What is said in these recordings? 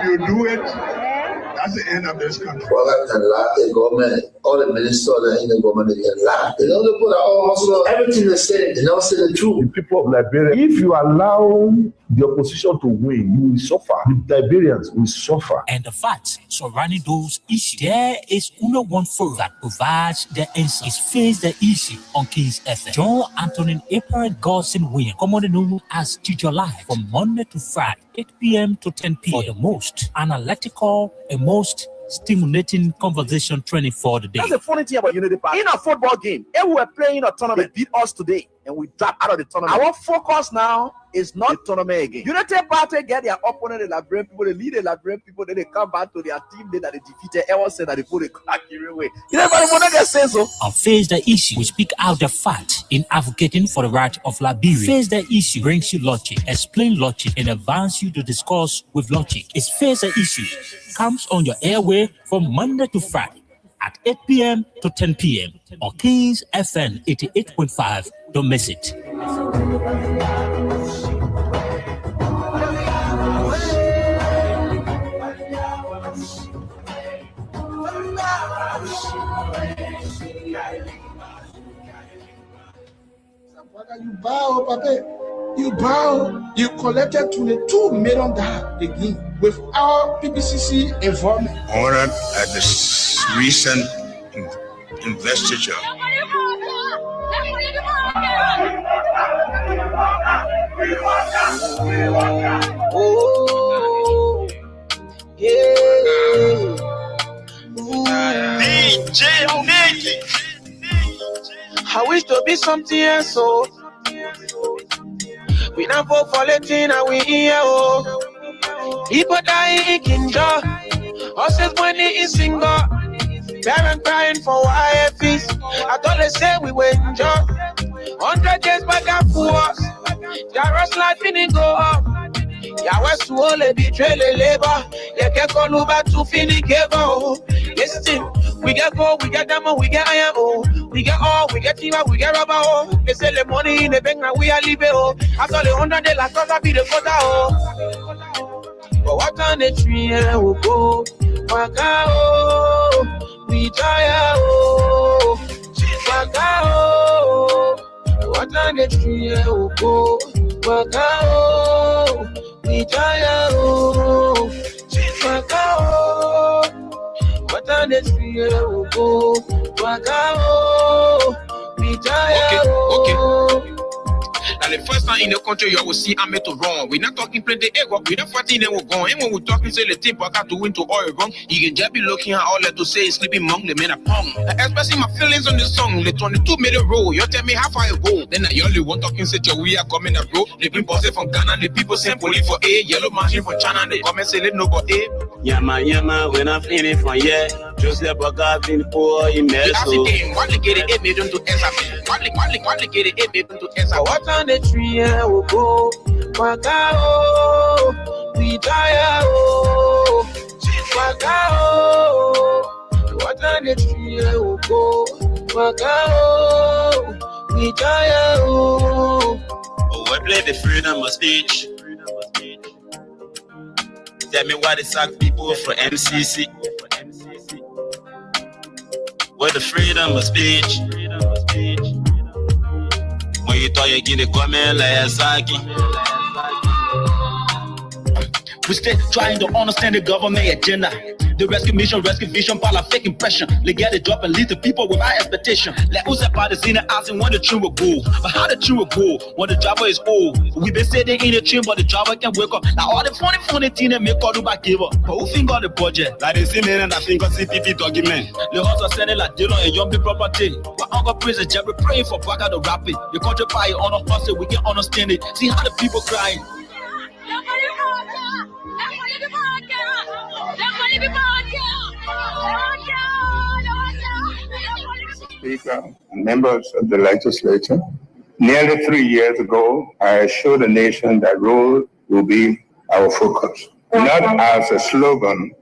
If you do it, that's the end of this country. Well, the government, all the ministers in the government, they get laughed. They don't put all everything they say. They never say the truth. The people of Liberia, if you allow the opposition to win, you will suffer. The Liberians will suffer. And the facts surrounding those issues, there is only one forum that provides the answer. It's Face the Issue on Kings FM. John Antonin April Godson William, commonly known as Teacher Live, from Monday to Friday, 8 p.m. to 10 p.m. for the most analytical and most stimulating conversation training for the day. That's the funny thing about Unity Park. In a football game, if we were playing a tournament, they beat us today and we drop out of the tournament. Our focus now is not the tournament again. Unity Party get their opponent, the Liberian people, they lead the Liberian people, then they come back to their team, then that they defeated. Everyone said that they put a crack away. You know, everybody want to say so. On Face the Issue, we speak out the fact in advocating for the right of Liberia. Face the Issue brings you logic, explain logic, and advance you to discuss with logic. It's Face the Issue. Comes on your airway from Monday to Friday at 8 p.m. to 10 p.m. on Kings FM 88.5. Don't miss it. You bow, Papa. You bow. You collected $22 million again with our PPCC involvement. Honored at this recent investiture. Oh, yeah. DJ Nicky. I wish to be something else, so we not vote for Latin and we here, oh. People dying in jaw. Horses money is single. Parents crying for YFs. I thought they say we were in jaw. 100 years back and forth. Jaros life didn't go up. Yahweh Suole betray the labor. They can't call over to finish give. Listen, we get gold, we get diamond, we get iron, oh. We get all, we get timber, we get rubber, oh. They sell the money in the bank and we are living, oh. After the 100 days, last quarter be the quarter, oh. But what on the tree, will go? Waka, oh. We tire, oh. Waka, oh. What on the tree, will go? Waka, oh. We tire, oh. Waka, oh. What on the tree, will go? Waka, oh. We tire, oh. Now the first time in the country you will see I'm to wrong. We're not talking plenty ego, we're not fighting them we're going. And when we're talking say the team got to win to Oregon, you can just be looking at all that to say sleeping among the men are pong. Expressing my feelings on this song, the 22 minute roll. You tell me how far you go. Then I only one talking say we are coming up bro. The people say from Ghana, the people say police for A, yellow machine from China, they come and say let no go A. Yama, when I'm feeling for yeah. Just like a garden for in mess. What they get it, they don't do SAP. What they get it, they don't do SAP. What on the tree will go? Waka, oh. We tire, oh. Waka, oh. What on the tree will go? Waka, oh. We tire, oh. Oh, I play the freedom of speech. Tell me why they sack people for MCC. Where the freedom of speech. When you thought you get a comment like a Saki. We still trying to understand the government agenda. The rescue mission, rescue vision, part of fake impression. They get a job and lead the people without expectation. Like who's that part is in the asking when the train will go. But how the train will go when the driver is old? We been sitting in the train, but the driver can't wake up. Now all the funny thing they make all do back give up. But who think on the budget? Like they see me and I think on CPP document. The house are sending like Dillon and young people property. But Uncle Prince and Jerry praying for Baga to rap it. The country pie on a hustle, we can understand it. See how the people crying. Speaker, members of the legislature, nearly 3 years ago, I assured the nation that road will be our focus, not as a slogan,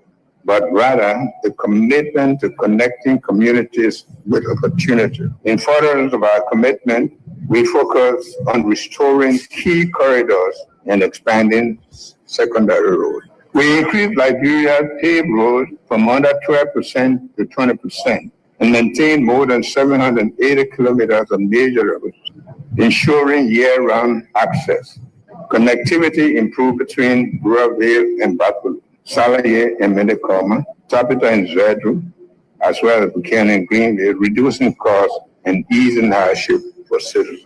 but rather the commitment to connecting communities with opportunity. In furtherance of our commitment, we focus on restoring key corridors and expanding secondary roads. We increased Liberia's paved roads from under 12% to 20% and maintained more than 780 kilometers of major roads, ensuring year-round access. Connectivity improved between Burraville and Batul, Salaye and Medekoma, Tapita and Zedru, as well as Buchanan and Greenville, reducing costs and easing hardship for citizens.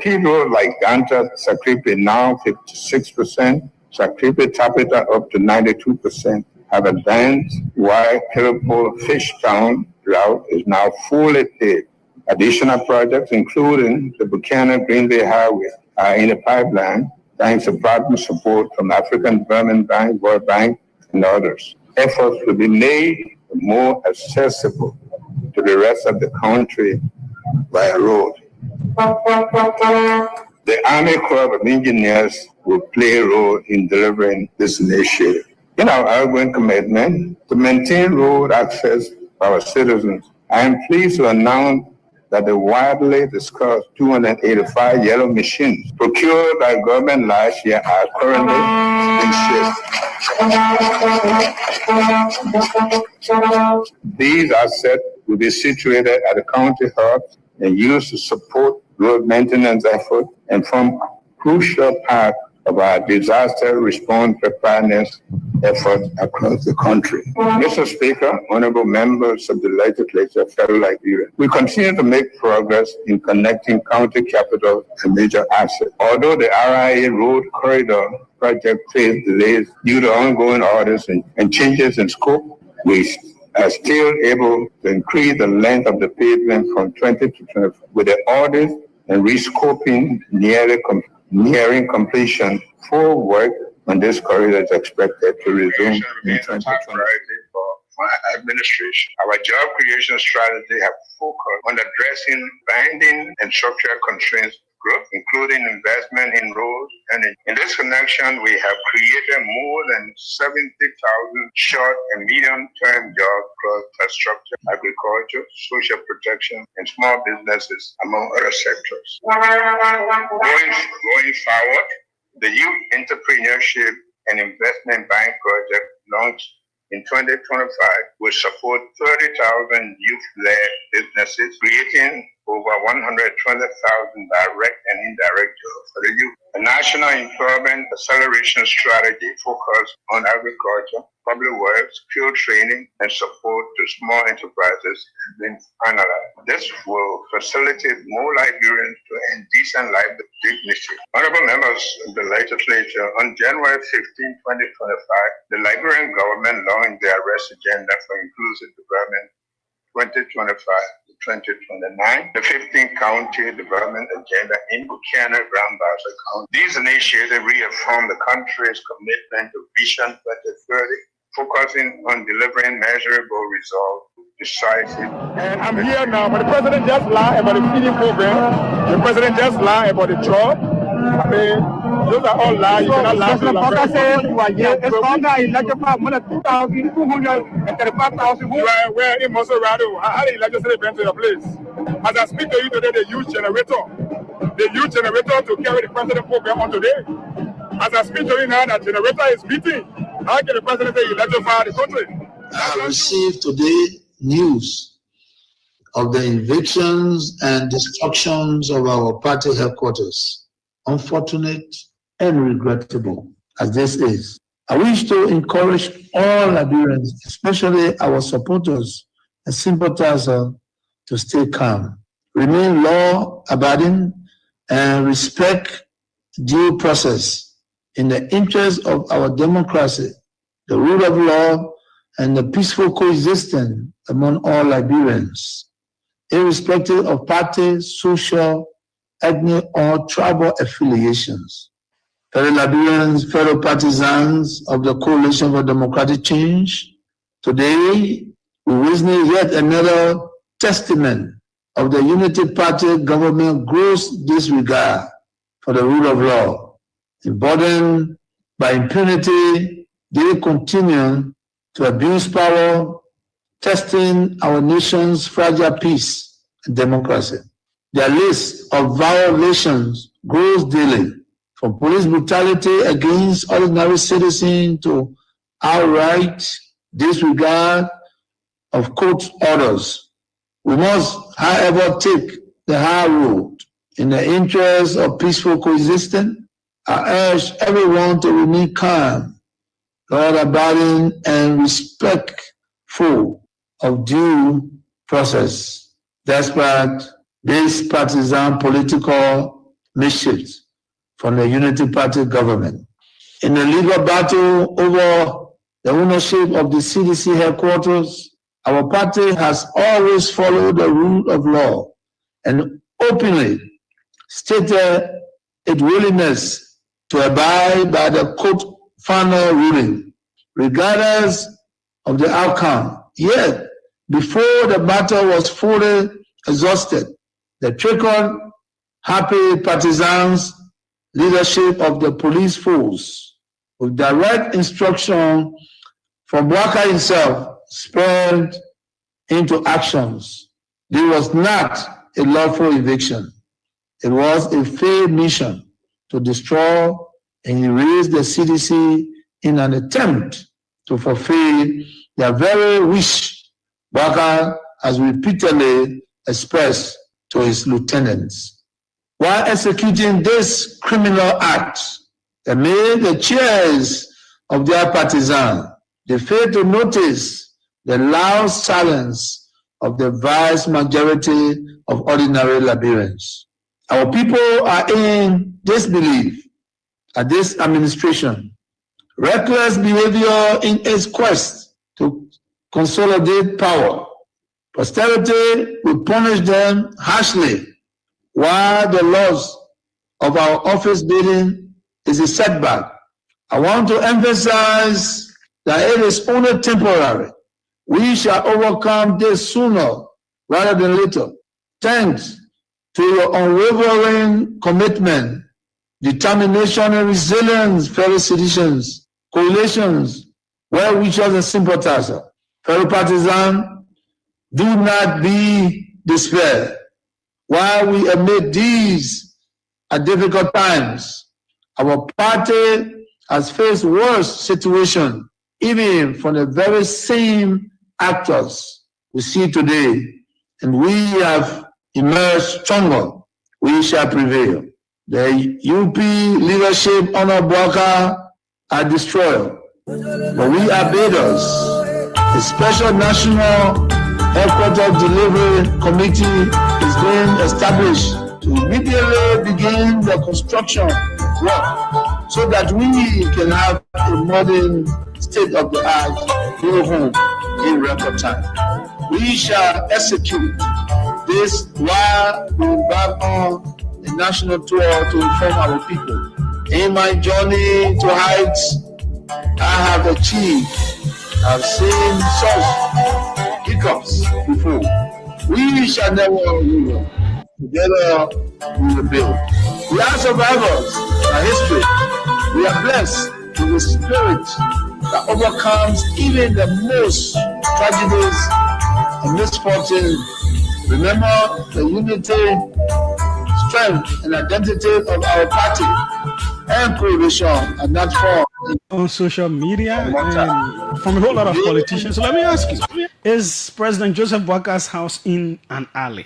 Key roads like Ganta, Sakripe now 56%, Sakripe Tapita up to 92%, have advanced, while Kilipo Fishtown route is now fully paved. Additional projects, including the Buchanan Greenville Highway, are in the pipeline, thanks to partner support from African Development Bank, World Bank, and others. Efforts will be made more accessible to the rest of the country by road. The Army Corps of Engineers will play a role in delivering this initiative. In our ongoing commitment to maintain road access for our citizens, I am pleased to announce that the widely discussed 285 yellow machines procured by government last year are currently in shift. These assets will be situated at the county hubs and used to support road maintenance efforts and form a crucial part of our disaster response preparedness efforts across the country. Mr. Speaker, honorable members of the legislature, fellow Liberians, we continue to make progress in connecting county capitals and major assets. Although the RIA Road Corridor project faced delays due to ongoing orders and changes in scope, we are still able to increase the length of the pavement from 20 to 25. With the orders and rescoping nearing completion, full work on this corridor is expected to resume in 2020. For my administration, our job creation strategy has focused on addressing binding and structural constraints growth, including investment in roads. And in this connection, we have created more than 70,000 short and medium-term jobs across infrastructure, agriculture, social protection, and small businesses, among other sectors. Going forward, the Youth Entrepreneurship and Investment Bank project launched in 2025 will support 30,000 youth-led businesses, creating over 120,000 direct and indirect jobs for the youth. The National Employment Acceleration Strategy focused on agriculture, public works, skill training, and support to small enterprises has been finalized. This will facilitate more Liberians to earn decent life with dignity. Honorable members of the legislature, on January 15, 2025, the Liberian government launched the Arrest Agenda for Inclusive Development 2025 to 2029, the 15th County Development Agenda in Buchanan, Grand Bassa County. These initiatives reaffirm the country's commitment to Vision 2030, focusing on delivering measurable results, decisive. And I'm here now, but the president just lied about the feeding program. The president just lied about the job. I mean, those are all lies. You cannot lie to the said you are here. It's longer elected for more than 2,235,000. Where in Monserrado, how the legislature went to your place? As I speak to you today, they use generator. They use generator to carry the president program on today. As I speak to you now, that generator is beating. How can the president say electrify the country? I received today news of the evictions and destructions of our party headquarters. Unfortunate and regrettable as this is. I wish to encourage all Liberians, especially our supporters and sympathizers, to stay calm, remain law-abiding, and respect due process in the interest of our democracy, the rule of law, and the peaceful coexistence among all Liberians, irrespective of party, social, ethnic, or tribal affiliations. Fellow Liberians, fellow partisans of the Coalition for Democratic Change, today we witness yet another testament of the Unity Party government gross disregard for the rule of law. Emboldened by impunity, they continue to abuse power, testing our nation's fragile peace and democracy. Their list of violations grows daily, from police brutality against ordinary citizens to outright disregard of court orders. We must, however, take the high road. In the interest of peaceful coexistence, I urge everyone to remain calm, law-abiding, and respectful of due process, despite this partisan political mischiefs from the Unity Party government. In the legal battle over the ownership of the CDC headquarters, our party has always followed the rule of law and openly stated its willingness to abide by the court final ruling, regardless of the outcome. Yet, before the battle was fully exhausted, the trigger-happy partisans leadership of the police force, with direct instruction from Bwaka himself, spurred into actions. There was not a lawful eviction. It was a failed mission to destroy and erase the CDC in an attempt to fulfill their very wish Bwaka has repeatedly expressed to his lieutenants. While executing this criminal act, they made the cheers of their partisans. They failed to notice the loud silence of the vast majority of ordinary Liberians. Our people are in disbelief at this administration. Reckless behavior in its quest to consolidate power. Posterity will punish them harshly, while the loss of our office building is a setback. I want to emphasize that it is only temporary. We shall overcome this sooner rather than later. Thanks to your unwavering commitment, determination, and resilience, fellow citizens, coalitions, well-wishers, and sympathizers. Fellow partisans, do not be despaired. While we admit these are difficult times, our party has faced worse situations, even from the very same actors we see today, and we have emerged stronger. We shall prevail. The UP leadership under Bwaka are destroyed, but we are builders. A special national headquarters delivery committee is being established to immediately begin the construction work so that we can have a modern state-of-the-art new home in record time. We shall execute this while we embark on a national tour to inform our people. In my journey to heights I have achieved, I've seen such hiccups before. We shall never will. Together we will build. We are survivors by history. We are blessed with the spirit that overcomes even the most tragedies and misfortune. Remember the unity, strength, and identity of our party and coalition are not formed on social media and from a whole lot of politicians. So let me ask you, is President Joseph Bwaka's house in an alley?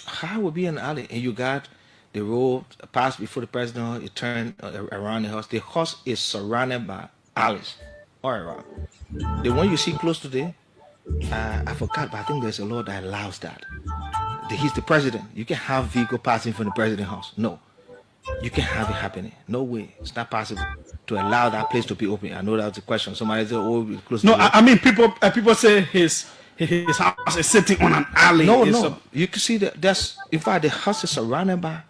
How would be an alley? And you got the road passed before the president, you turn around the house. The house is surrounded by alleys all around. The one you see close today, I forgot, but I think there's a law that allows that. He's the president. You can have vehicle passing from the president's house. No. You can have it happening. No way. It's not possible to allow that place to be open. I know that's a question. Somebody said, "Oh, we're close." No, I mean people say his house is sitting on an alley. No. You can see that. That's in fact the house is surrounded by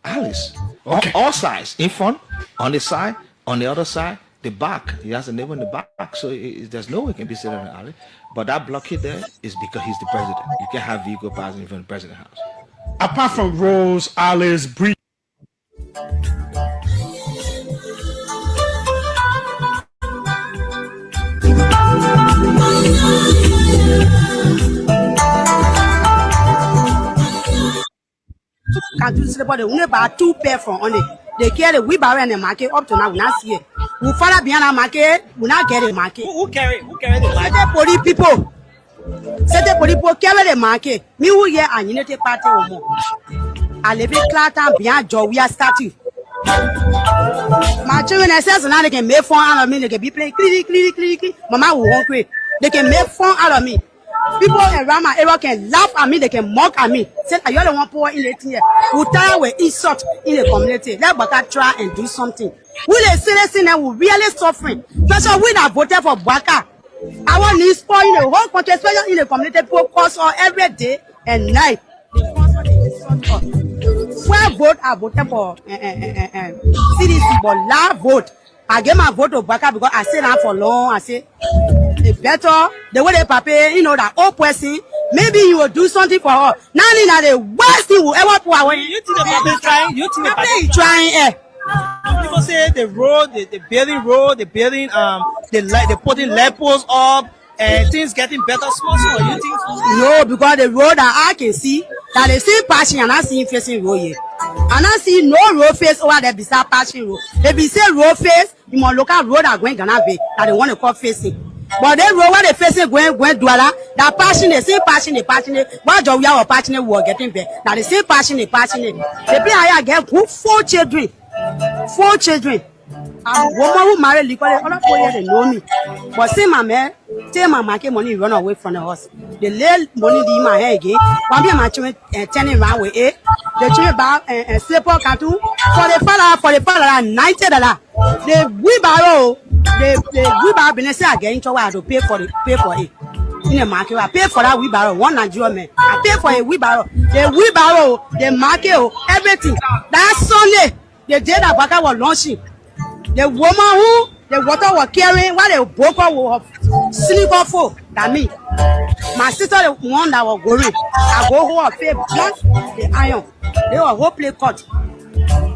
alleys. Okay. All sides, in front, on the side, on the other side, the back. He has a neighbor in the back, so there's no way it can be sitting on an alley. But that blockade there is because he's the president. You can have vehicle passing from the president's house. Apart from roads, alleys, bridges. Can do this, but we about 2 pair from on it. They carry the wheelbarrow and the market up to now. We not see it. We follow behind our market, we not get a market. Who carry the market? Certain police people. Certain police people carry the market. Me who here a unity party or more. I live in Claton behind Joey statue. My children says now they can make fun out of me. They can be playing click. Mama will won't quit. They can make fun out of me. People around my area can laugh at me. They can mock at me. Say, "Are you the one poor in the here? We tire with insult in the community. Let Baka try and do something. We the citizens and we really suffering. Especially we that voted for Baka. Our needs for in the whole country, especially in the community, people cause all every day and night. Where vote I voted for CDC, but last vote I gave my vote to Baka because I stayed down for long. I say the better the way they prepare, you know, that old person. Maybe you will do something for her. Now the worst thing will ever put away. You think the Baba trying? You think the Baba trying? People say the road, the building road, the building they putting light poles up and things getting better small. You think? No, because the road that I can see, that they see passing and I see facing road here. And I see no road face over there beside passing road. If you say road face, you must look at road that going Ghana Bay that they want to call facing. But the road where they facing going Douala, that passing, they say passing. Why do we have a passing we are getting there? Now they say passing. They play I get 4 children. 4 children. And woman who married legally, other 4 years they know me. But say my man, take my market money, run away from the house. They lay money in my hair again. One day my children turning around with it. They children buy slipper cartoon for the father $90. The wheelbarrow business I get into I to pay for it. In the market, I pay for that wheelbarrow. One Nigerian man, I pay for a wheelbarrow. The wheelbarrow, the market, everything. That Sunday, the day that Baka was launching, the woman who the water was carrying, while the broker was sneaker for that me. My sister, the one that was going, I go home and pay blast the iron. They were whole play cut.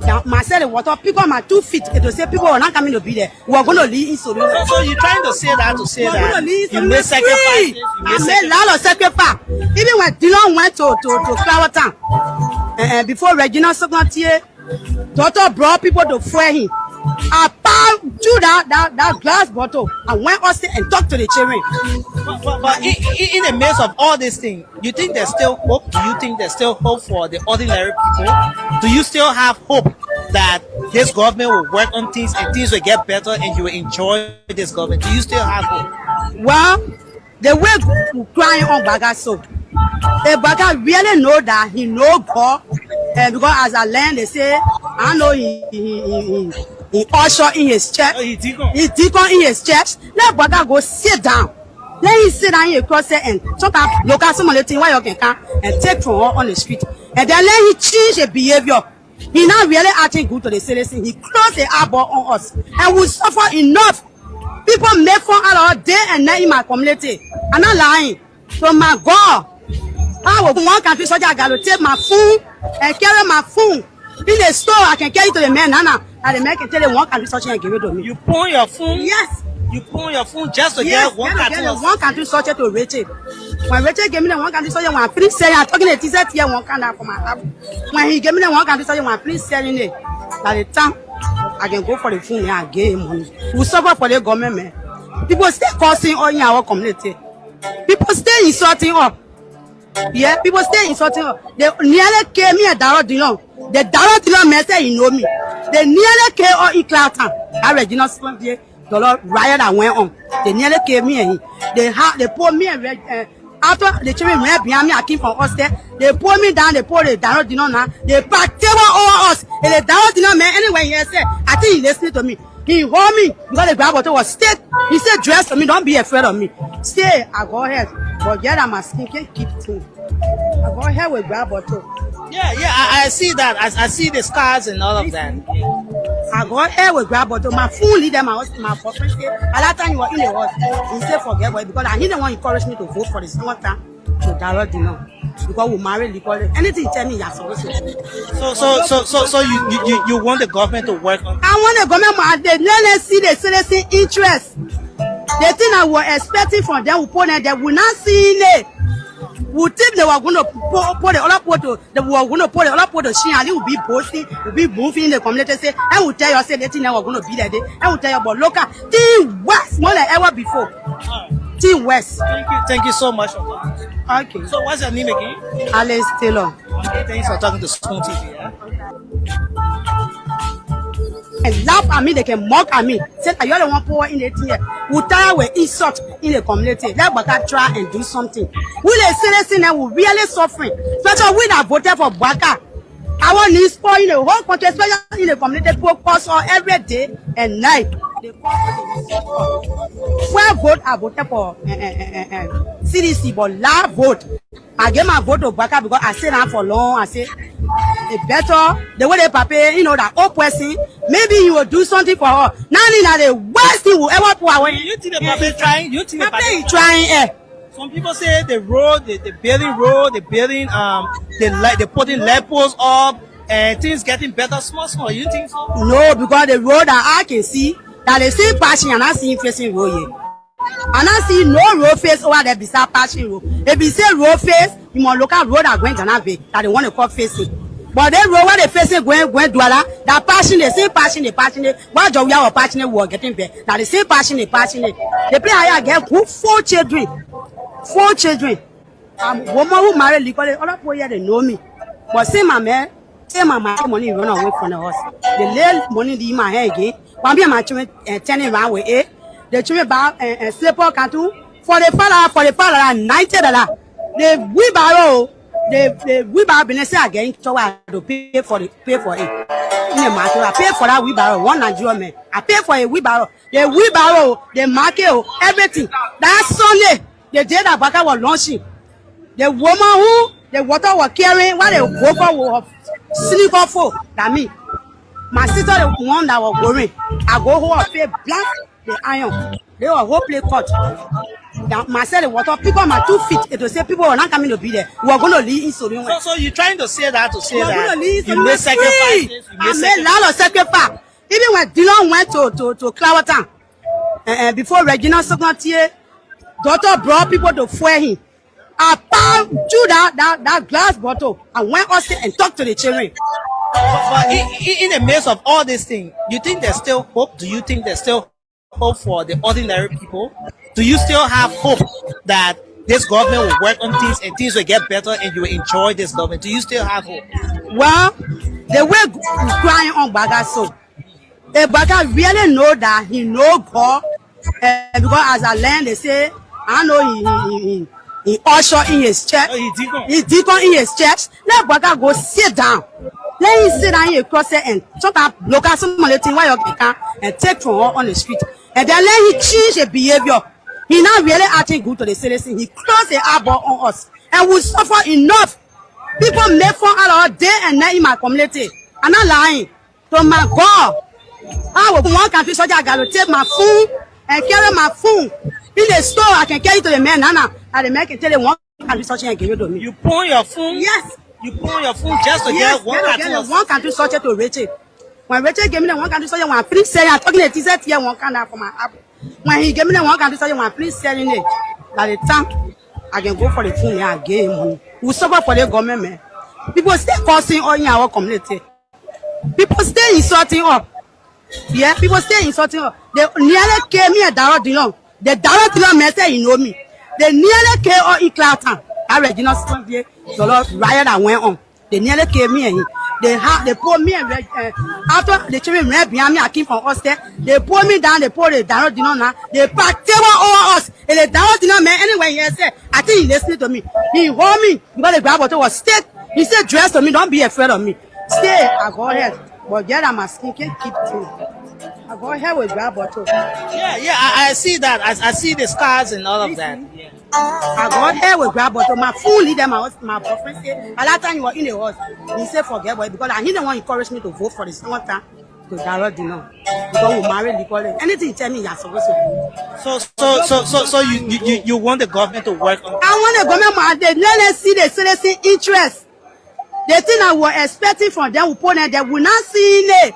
Now, myself, the water, people my 2 feet. It will say people are not coming to be there. We are going to leave in solution. So you're trying to say that you made sacrifices. I made a lot of sacrifice. Even when Dylan went to Clawatown, before Regina Second daughter brought people to fire him. I poured through that glass bottle and went upstairs and talked to the children. But in the midst of all these things, you think there's still hope? Do you think there's still hope for the ordinary people? Do you still have hope that this government will work on things and things will get better and you will enjoy this government? Do you still have hope? Well, the way crying on Baga so, if Baga really know that he know God, because as I learned, they say, I know he usher in his church. He deacon in his church. Let Baga go sit down. Let him sit down in a crossset and talk about local some of the things why you can come and take from her on the street. And then let him change his behavior. He not really acting good to the citizens. He closed the eyeball on us. And we suffer enough. People make fun out of day and night in my community. I'm not lying. So my God, I will one country soldier, I got to take my phone and carry my phone. In the store, I can carry it to the man. And the man can tell them one country soldier and give it to me. You pawn your phone? Yes. You pawn your phone just to get one country soldier to Rachel. When Rachel gave me the one country soldier, when I finish selling, I'm talking to the t-shirt here, one country for my house. When he gave me the one country soldier, when I finish selling it, by the time I can go for the phone and I give him money. We suffer for the government, man. People stay causing all in our community. People stay insulting up. Yeah, people stay insulting us. They nearly came me a dollar deal. The dollar deal man said he know me. They nearly came all in Clawton. I read you know $20 riot that went on. They nearly came me and they put me and after the children ran behind me, I came from upstairs. They pulled me down, they pulled the dollar deal now. They packed table over us. And the dollar deal man anyway he said, I think he listening to me. He hold me because the grab bottle was stick. He said, dress for me, don't be afraid of me. Stay, I go ahead. But yeah, that my skin can't keep things. I go ahead with grab bottle. Yeah, I see that. I see the scars and all of that. I go ahead with grab bottle. My phone leader, my boyfriend said, at that time you were in the house. He said, forget boy, because I need the one encourage me to vote for the second time to direct the no. Because we marry legally. Anything you tell me, you're supposed to do. So you want the government to work on? I want the government, they let us see the citizen interest. The thing I was expecting from them, we put them, they will not see it. We think they were going to put the other photo, they were going to put the other photo, she and it will be posting, will be moving in the community, say, I will tell you, say, the thing they were going to be that day, I will tell you about local, Team West, more than ever before. Team West. Thank you so much. Okay. So what's your name again? Alice Taylor. Okay, thanks for talking to Spoon TV. Yeah? And laugh at me, they can mock at me. Say, you're the one poor in the thing. We tire with insult in the community. Let Baka try and do something. We the citizens that will really suffering. Especially we that voted for Baka. Our needs for in the whole country, especially in the community, focus on every day and night. Where vote, I voted for CDC, but last vote, I gave my vote to Baka because I stayed down for long. I say, it better the way they prepare, you know, that old person, maybe you will do something for her. Now, the worst thing will ever put away. You think the Pape trying? You think the Pape trying? Some people say the road, the building road, the building, they putting lead posts up, and things getting better, small. You think so? No, because the road that I can see, that they see passing and I see facing road here. And I see no road face over there beside passing road. If you say road face, you must look at road that going to Ghana that they want to call facing. But they road where they facing going Douala, that passing, they say passing. Why do we have a passing war getting there? Now they say passing. They play higher get 4 children. 4 children. Woman who married legally, other people here they know me. But say my man, say my money run away from the house. They lay money in my hand again. One be my children turning around with it. The children buy a slipper canton for the father $90. The wheelbarrow. The wheelbarrow business again to pay for it. In the market, I pay for that wheelbarrow. One Nigerian man, I pay for a wheelbarrow. The wheelbarrow, the market, everything. That Sunday, the day that Baka was launching, the woman who the water was carrying, while the worker was sleep off for that me. My sister, the one that was going, I go home and pay black the iron. They were whole play cut. Myself, the water, people my 2 feet. It will say people are not coming to be there. We are going to leave in Sorion. So you're trying to say that you made sacrifices. I made a lot of sacrifice. Even when Dylan went to Clawatown, before Regina Second daughter brought people to fuel him. I found through that glass bottle and went upstairs and talked to the children. But in the midst of all these things, you think there's still hope? Do you think there's still hope for the ordinary people? Do you still have hope that this government will work on things and things will get better and you will enjoy this government? Do you still have hope? Well, the way crying on Baga so, if Baga really know that he know God, because as I learned, they say, I know he usher in his church. He deacon in his church. Let Baga go sit down. Let him sit down in a closet and sometimes look at some thing while you can and take from her on the street. And then let him change his behavior. He not really acting good to the citizens. He closed the eyeball on us. And we suffer enough. People make fun out of day and night in my community. I'm not lying. To my God. I will one country soldier, I got to take my phone and carry my phone. In the store, I can carry it to the man. And the man can tell you one country soldier and give it to me. You pawn your phone? Yes. You pawn your phone just to get one country soldier to Rachel. When Rachel gave me the one country soldier, when I finish saying, I'm talking to the t-shirt here, one country for my app. When he gave me the one country soldier, when I finish selling it, by the time I can go for the phone and I get money. We suffer for the government, man. People stay causing all in our community. People stay insulting up. Yeah, people stay insulting up. They nearly came me a dollar Dillon. The dollar Dillon man said he know me. They nearly came all in Clawtown. I read you know Sunday, the Lord riot that went on. They nearly came me and they pulled me and after the children ran behind me, I came from upstairs. They pulled me down, they pulled the dollar Dillon now. They packed table over us. And the dollar Dillon man anyway he said, I think he listening to me. He hold me because the grab bottle was stick. He said, dress to me, don't be afraid of me. Stay, I go ahead. But yeah, my skin can't keep through. I go ahead with grab bottle. Yeah, I see that. I see the scars and all of that. Yeah. I go ahead with grab bottle. My phone leader, my boyfriend said, a lot of time you were in the house. He said, forget boy, because he didn't want to encourage me to vote for the second time to direct dinner. Because we married legally. Anything you tell me, you're supposed to do. So you want the government to work on? I want the government, let us see the citizen interest. The thing I was expecting from them, we put them, they will not see it.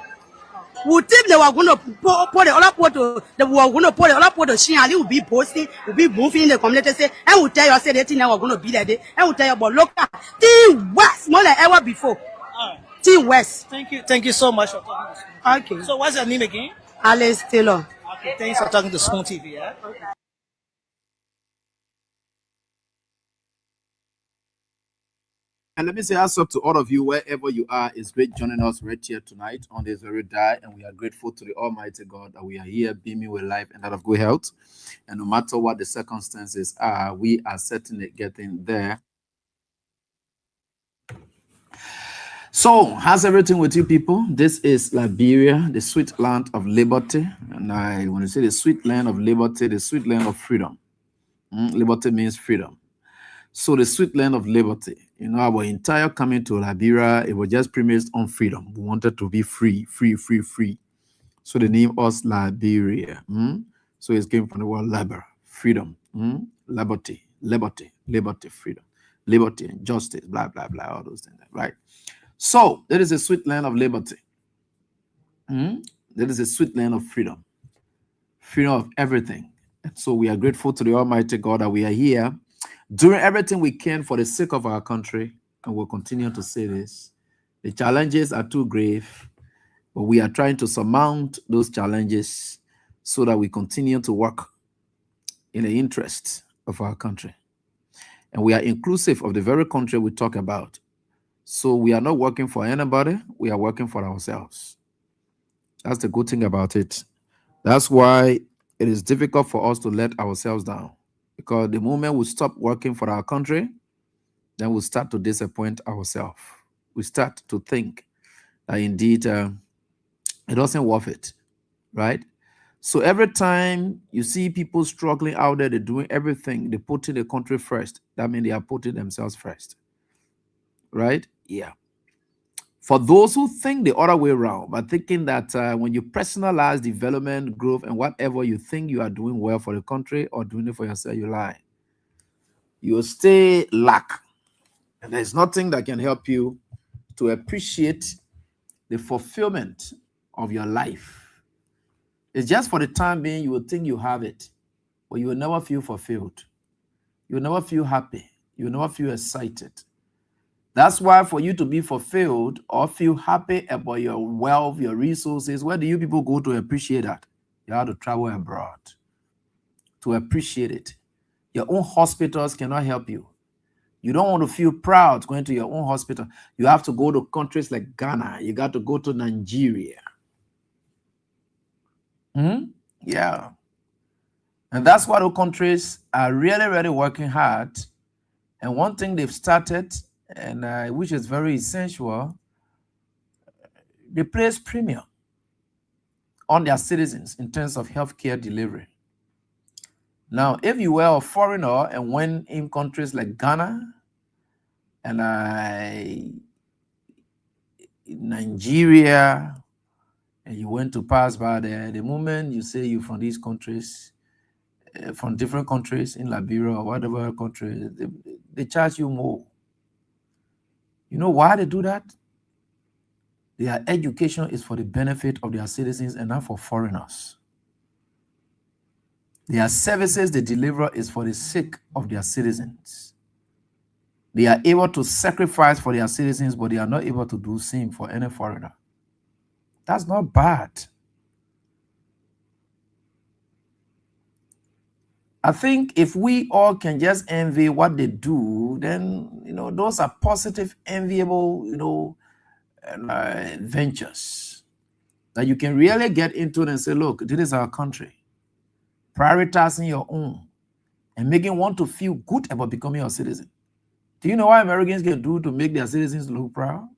We think they were going to put the other photo, they were going to put the other photo, she and will be posting, will be moving in the community, say, and will tell you, say, the thing that we're going to be that day, and will tell you about local, Team West, more than ever before. Team West. Thank you so much for talking to Spoon TV. Okay. So what's your name again? Alice Taylor. Okay, thanks for talking to Spoon TV. Yeah? And let me say, also to all of you, wherever you are, it's great joining us right here tonight on this very day. And we are grateful to the Almighty God that we are here beaming with life and that of good health. And no matter what the circumstances are, we are certainly getting there. So, how's everything with you people? This is Liberia, the sweet land of liberty. And I want to say the sweet land of liberty, the sweet land of freedom. Liberty means freedom. So the sweet land of liberty, you know, our entire coming to Liberia, it was just premised on freedom. We wanted to be free, free, free, free. So they named us Liberia. So it came from the word liber, freedom, liberty, liberty, liberty, freedom, liberty and justice, blah, blah, blah, all those things, right? So that is a sweet land of liberty. That is a sweet land of freedom, freedom of everything. And so we are grateful to the Almighty God that we are here doing everything we can for the sake of our country, and we'll continue to say this. The challenges are too grave, but we are trying to surmount those challenges so that we continue to work in the interest of our country. And we are inclusive of the very country we talk about. So we are not working for anybody, we are working for ourselves. That's the good thing about it. That's why it is difficult for us to let ourselves down. Because the moment we stop working for our country, then we start to disappoint ourselves. We start to think that indeed it doesn't worth it, right? So every time you see people struggling out there, they're doing everything, they're putting the country first. That means they are putting themselves first, right? Yeah. For those who think the other way around, by thinking that when you personalize development, growth, and whatever you think you are doing well for the country or doing it for yourself, you lie. You will stay lack. And there's nothing that can help you to appreciate the fulfillment of your life. It's just for the time being, you will think you have it, but you will never feel fulfilled. You will never feel happy. You will never feel excited. That's why for you to be fulfilled or feel happy about your wealth, your resources, where do you people go to appreciate that? You have to travel abroad to appreciate it. Your own hospitals cannot help you. You don't want to feel proud going to your own hospital. You have to go to countries like Ghana. You got to go to Nigeria. Yeah. And that's why the countries are really, really working hard. And one thing they've started, and which is very essential, they place premium on their citizens in terms of healthcare delivery. Now, if you were a foreigner and went in countries like Ghana and Nigeria, and you went to pass by there, the moment you say you're from these countries, from different countries in Liberia or whatever country, they charge you more. You know why they do that? Their education is for the benefit of their citizens and not for foreigners. Their services they deliver is for the sake of their citizens. They are able to sacrifice for their citizens, but they are not able to do the same for any foreigner. That's not bad. I think if we all can just envy what they do, then, those are positive, enviable, ventures that you can really get into and say, look, this is our country. Prioritizing your own and making one to feel good about becoming a citizen. Do you know what Americans can do to make their citizens look proud?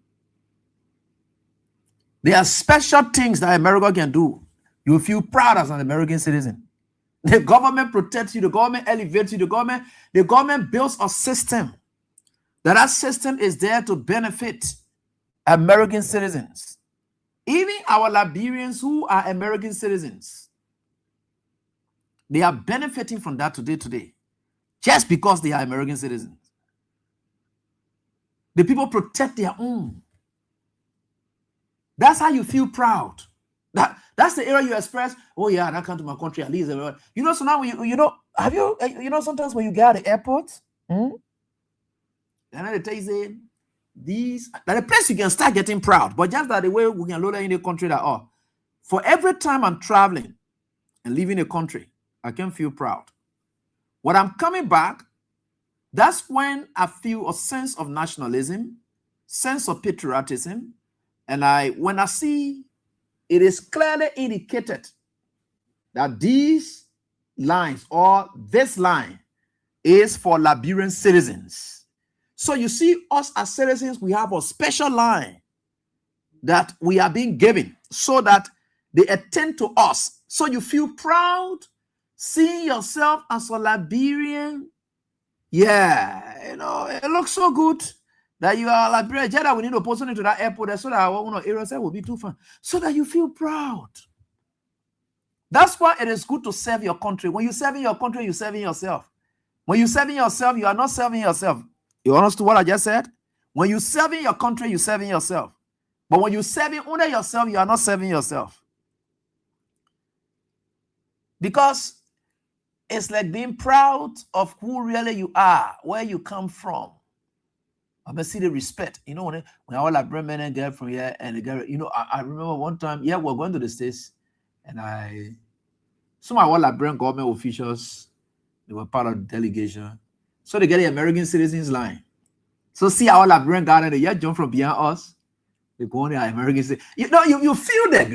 There are special things that America can do. You feel proud as an American citizen. The government protects you, the government elevates you, the government builds a system. That system is there to benefit American citizens. Even our Liberians who are American citizens, they are benefiting from that today, just because they are American citizens. The people protect their own. That's how you feel proud. That's the area you express. Oh yeah, I come to my country at least. You know, so now have you sometimes when you get at the airport, and then they tell you these that the place you can start getting proud, but just that the way we can load in the country that for every time I'm traveling and leaving a country, I can feel proud. When I'm coming back, that's when I feel a sense of nationalism, sense of patriotism, and when I see it is clearly indicated that these lines or this line is for Liberian citizens. So you see, us as citizens, we have a special line that we are being given so that they attend to us. So you feel proud seeing yourself as a Liberian. Yeah, it looks so good that you are a Liberian. Jada, we need to post into that airport so that our areas will be too fun. So that you feel proud. That's why it is good to serve your country. When you serve in your country, you're serving yourself. When you serving yourself, you are not serving yourself. You understand what I just said? When you serving your country, you're serving yourself. But when you're serving only yourself, you are not serving yourself. Because it's like being proud of who really you are, where you come from. I see the respect. When all I bring men and girl from here and the girl, I remember one time, we're going to the States, and some of all I bring government officials, they were part of the delegation. So they get the American citizens line. So see how all I bring God and they jump from behind us. They go on the American citizens. You feel that.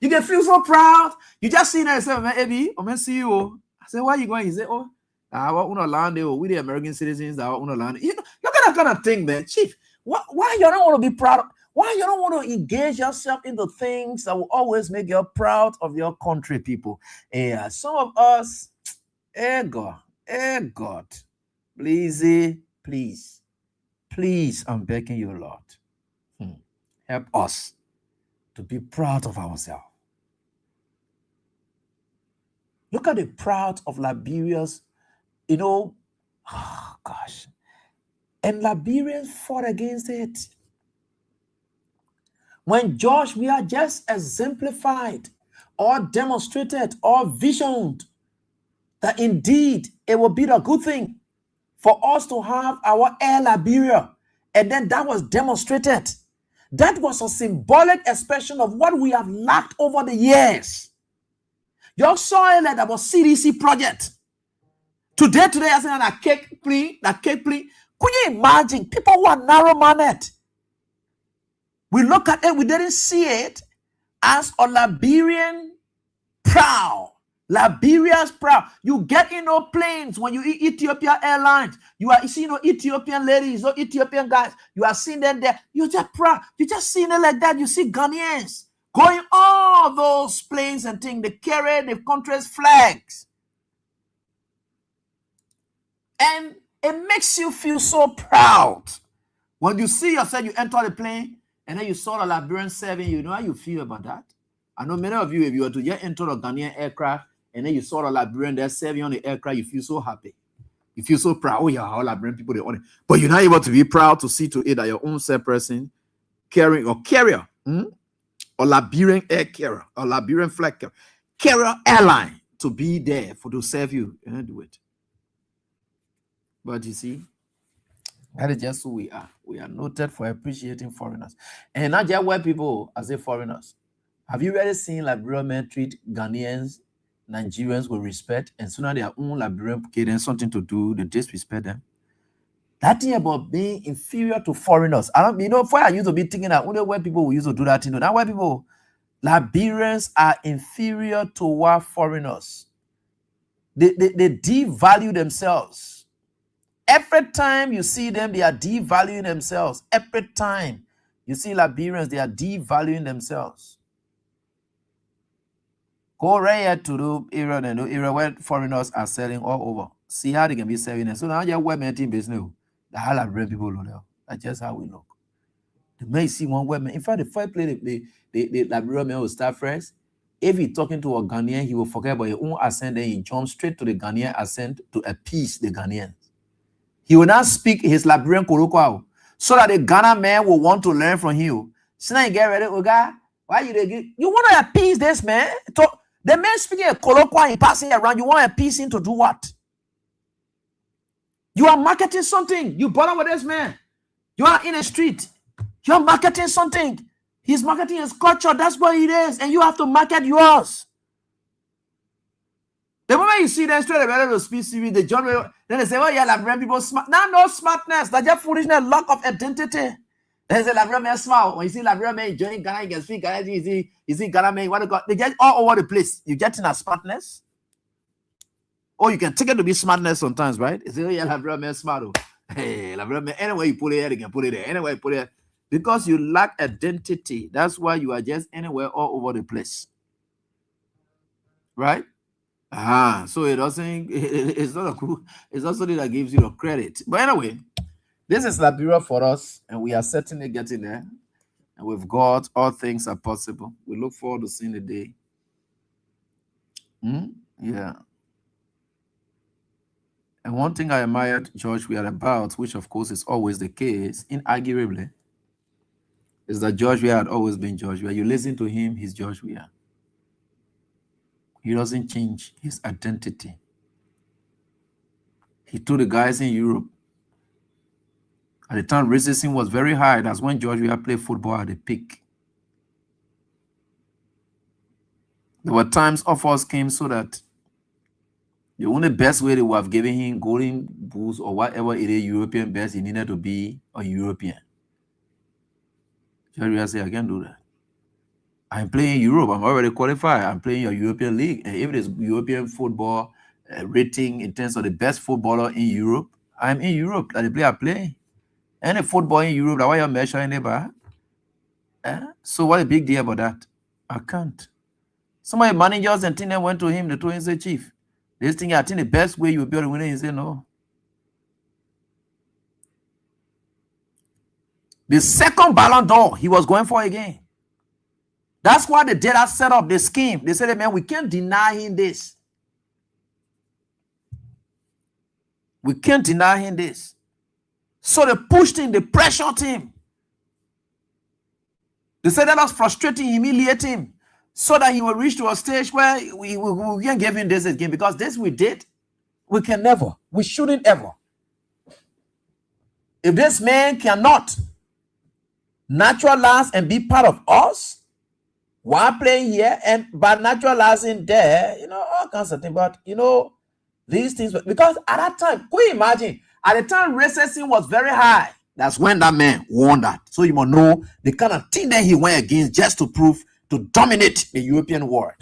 You can feel so proud. You just see that and say, man, Ebi, I'm see you. I said, where are you going? He said, I want to land there with the American citizens. I want to land. You're kind of thing, man. Chief, why you don't want to be proud? Why you don't want to engage yourself in the things that will always make you proud of your country, people? Yeah, some of us, God, please, I'm begging you, Lord, help us to be proud of ourselves. Look at the proud of Liberians, and Liberians fought against it. When George Weah just exemplified or demonstrated or visioned that indeed it will be a good thing for us to have our Air Liberia, and then that was demonstrated. That was a symbolic expression of what we have lacked over the years. You saw that was CDC project. Today, I said that cake plea. Could you imagine people who are narrow-minded? We look at it, we didn't see it as a Liberian proud. Liberia's proud. You get in planes when you eat Ethiopia Airlines. You see Ethiopian ladies or Ethiopian guys. You are seeing them there. You're just proud. You just seeing it like that. You see Ghanaians going all those planes and things. They carry the country's flags. And it makes you feel so proud. When you see yourself, you enter the plane, and then you saw the Liberian serving, you know how you feel about that? I know many of you, if you were to just enter a Ghanaian aircraft, and then you saw the Liberian there serving on the aircraft, you feel so happy. You feel so proud. Oh, yeah, all Liberian people, they own it. But you're not able to be proud to see to it that your own self person carrying or carrier, or Liberian air carrier, or Liberian flag carrier airline to be there to serve you. You don't do it. But you see, that is just who we are. We are noted for appreciating foreigners. And not just white people as a foreigners. Have you really seen Liberian men treat Ghanaians, Nigerians with respect, and soon their own Liberian getting something to do, they disrespect them? That thing about being inferior to foreigners. Before I used to be thinking that only white people will used to do that thing. Now white people, Liberians are inferior to what foreigners. They devalue themselves. Every time you see them, they are devaluing themselves. Every time you see Liberians, they are devaluing themselves. Go right here to the area where foreigners are selling all over. See how they can be selling it. So now you're women in business. The whole Liberian people know that. That's just how we look. They may see one woman. In fact, the first place the Liberian man will start first. If he's talking to a Ghanaian, he will forget about his own accent, then he jumps straight to the Ghanaian accent to appease the Ghanaians. He will not speak his Liberian Korokwa so that the Ghana man will want to learn from you. So now you get ready, Oga. Why you dey you want to appease this man? The man speaking a colloquial and passing around, you want to appease him to do what? You are marketing something. You bother with this man. You are in a street. You are marketing something. He's marketing his culture. That's what it is. And you have to market yours. The moment you see them straight away to speak CV, the genre, then they say, oh yeah, like people smart. Now no smartness. That's just foolishness, lack of identity. They say like man smart. When you see like man joining Ghana, you can speak Ghana. You see Ghana man, what they got? They get all over the place. You get in a smartness. Or you can take it to be smartness sometimes, right? You say, oh yeah, like man smart. Oh. Hey, like man, anyway you put it here, you can put it there. Anyway, you put it. Because you lack identity. That's why you are just anywhere all over the place. Right? So it doesn't, it's not a cool, it's not something that gives you the credit. But anyway, this is Liberia for us, and we are certainly getting there. And with God, all things are possible. We look forward to seeing the day. Yeah. And one thing I admired George Weah about, which of course is always the case, inarguably, is that George Weah had always been George Weah. You listen to him, he's George Weah. He doesn't change his identity. He told the guys in Europe, at the time racism was very high. That's when George Weah played football at the peak. There were times offers came so that the only best way they would have given him golden boots or whatever it is, European best, he needed to be a European. George Weah said, I can't do that. I'm playing Europe. I'm already qualified. I'm playing your European league. And if it is European football rating in terms of the best footballer in Europe, I'm in Europe. That the player play. Any football in Europe, that why you're measuring it by. So what a big deal about that? I can't. Some of the managers and team went to him, they told him, say, Chief, this thing, I think the best way you'll be able to win it, he said, no. The second Ballon d'Or, he was going for again. That's why the data set up the scheme. They said, man, we can't deny him this. We can't deny him this. So they pushed him, they pressured him. They said that was frustrating, humiliating him, so that he will reach to a stage where we can't give him this again, because this we did, we can never, we shouldn't ever. If this man cannot naturalize and be part of us while playing here, and by naturalizing there, all kinds of things, but these things, because at that time, can you imagine? At the time, racism was very high. That's when that man won that. So you must know the kind of thing that he went against just to prove, to dominate the European world.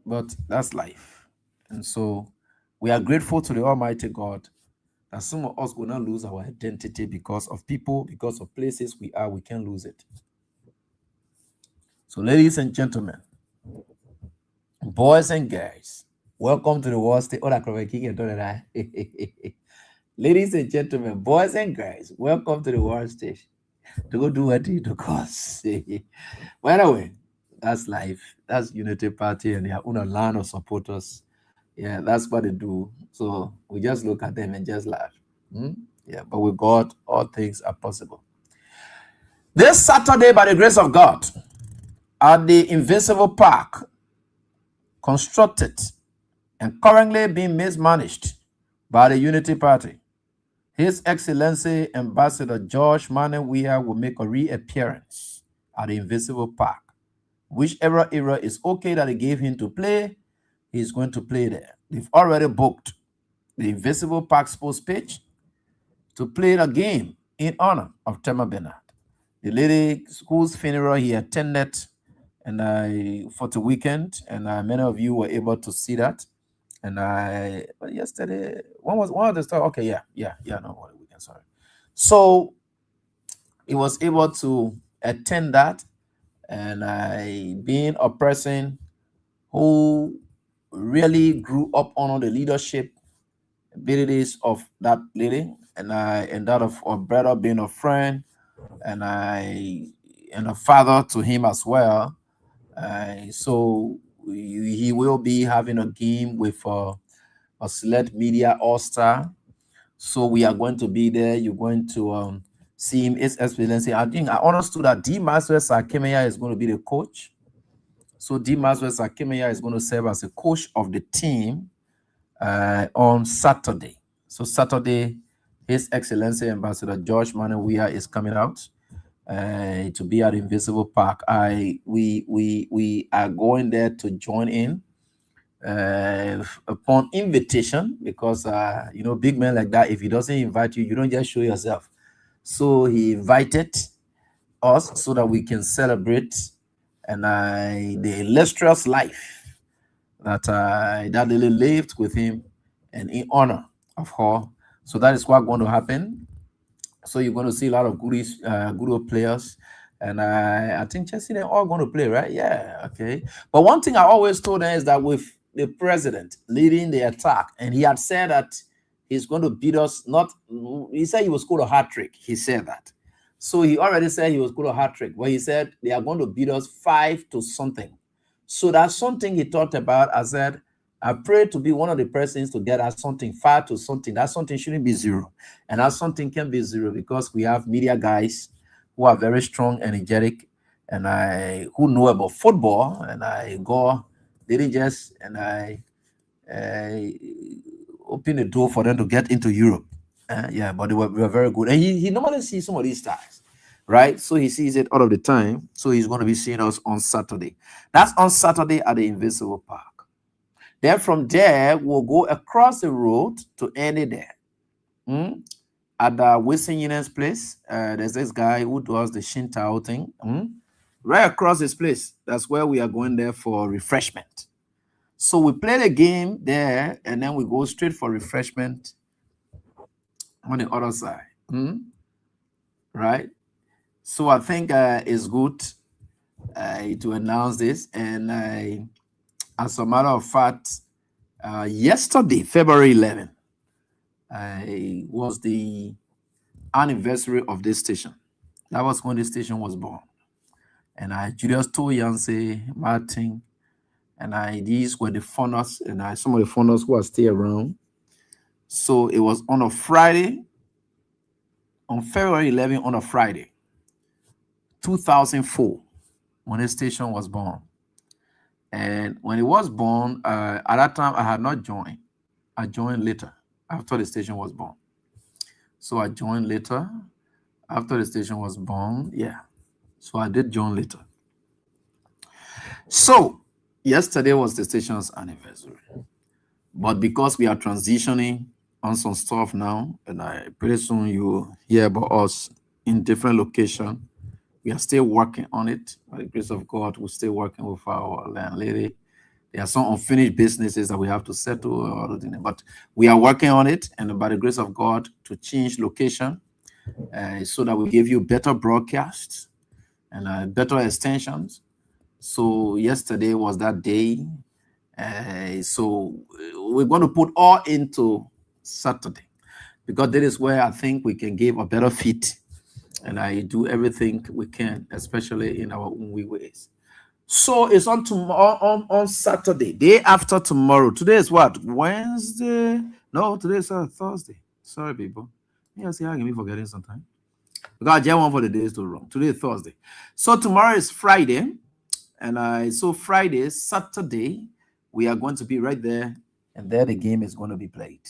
But that's life. And so we are grateful to the Almighty God that some of us will not lose our identity because of people, because of places we are, we can't lose it. So ladies and gentlemen, boys and girls, welcome to the world stage. Ladies and gentlemen, boys and girls, welcome to the world stage. To go do what you do, cause. By the way, that's life. That's Unity Party, and they are on a line of supporters. Yeah, that's what they do. So we just look at them and just laugh. Yeah, but with God, all things are possible. This Saturday, by the grace of God, at the Invincible Park, constructed and currently being mismanaged by the Unity Party, His Excellency Ambassador George Manneh Weah will make a reappearance at the Invincible Park. Whichever era is okay that they gave him to play, he's going to play there. They've already booked the Invincible Park sports pitch to play a game in honor of Tema Bernard, the lady whose funeral he attended for the weekend, and many of you were able to see that. And yesterday, one of the story. Okay, no, weekend, sorry. So he was able to attend that, and being a person who really grew up under the leadership abilities of that lady, and that of our brother, being a friend, and a father to him as well. So he will be having a game with a select media all-star. So we are going to be there. You're going to see him, His Excellency. I think I understood that D. Maxwell Sakemeya is going to be the coach. So D. Maxwell Sakemeya is going to serve as a coach of the team on Saturday. So Saturday, His Excellency Ambassador George Manuia is coming out to be at Invisible Park. We are going there to join in upon invitation, because big men like that, if he doesn't invite you, you don't just show yourself. So he invited us so that we can celebrate and the illustrious life that that Lily lived with him, and in honor of her. So that is what's going to happen. So you're going to see a lot of good old players. And I think Chelsea, they're all going to play, right? Yeah, okay. But one thing I always told them is that with the president leading the attack, and he had said that he's going to beat us, he said he was score a hat-trick. He said that. So he already said he was score a hat-trick. But he said they are going to beat us 5-0. So that's something he talked about. I said, I pray to be one of the persons to get us something 5-0. That something shouldn't be 0. And that something can be 0 because we have media guys who are very strong, energetic, and who know about football. And they didn't just, open the door for them to get into Europe. But they were very good. And he normally sees some of these stars, right? So he sees it all of the time. So he's going to be seeing us on Saturday. That's on Saturday at the Invisible Park. Then from there, we'll go across the road to Andy there. At the Wilson Union's place, there's this guy who does the Shintao thing. Right across this place, that's where we are going there for refreshment. So we play the game there, and then we go straight for refreshment on the other side. Right? So I think it's good to announce this. And as a matter of fact, yesterday, February 11th, was the anniversary of this station. That was when the station was born. And Julius Toyanse, Martin, and these were the founders, and some of the founders who are still around. So it was on a Friday, on February 11th, on a Friday, 2004, when the station was born. And when it was born, at that time, I had not joined. I joined later, after the station was born. So I joined later, after the station was born. Yeah. So I did join later. So yesterday was the station's anniversary. But because we are transitioning on some stuff now, and pretty soon you will hear about us in different locations, we are still working on it. By the grace of God, we're still working with our landlady. There are some unfinished businesses that we have to settle, but we are working on it, and by the grace of God, to change location so that we give you better broadcasts and better extensions. So yesterday was that day. So we're going to put all into Saturday, because that is where I think we can give a better fit, and I do everything we can, especially in our own ways. So it's on tomorrow, on Saturday, day after tomorrow. Today is what? Wednesday? No, today is Thursday. Sorry, people. Yeah, see, I can be forgetting sometimes. Because I just want for the days to wrong. Today is Thursday. So tomorrow is Friday. And so Friday, Saturday, we are going to be right there, and there the game is going to be played.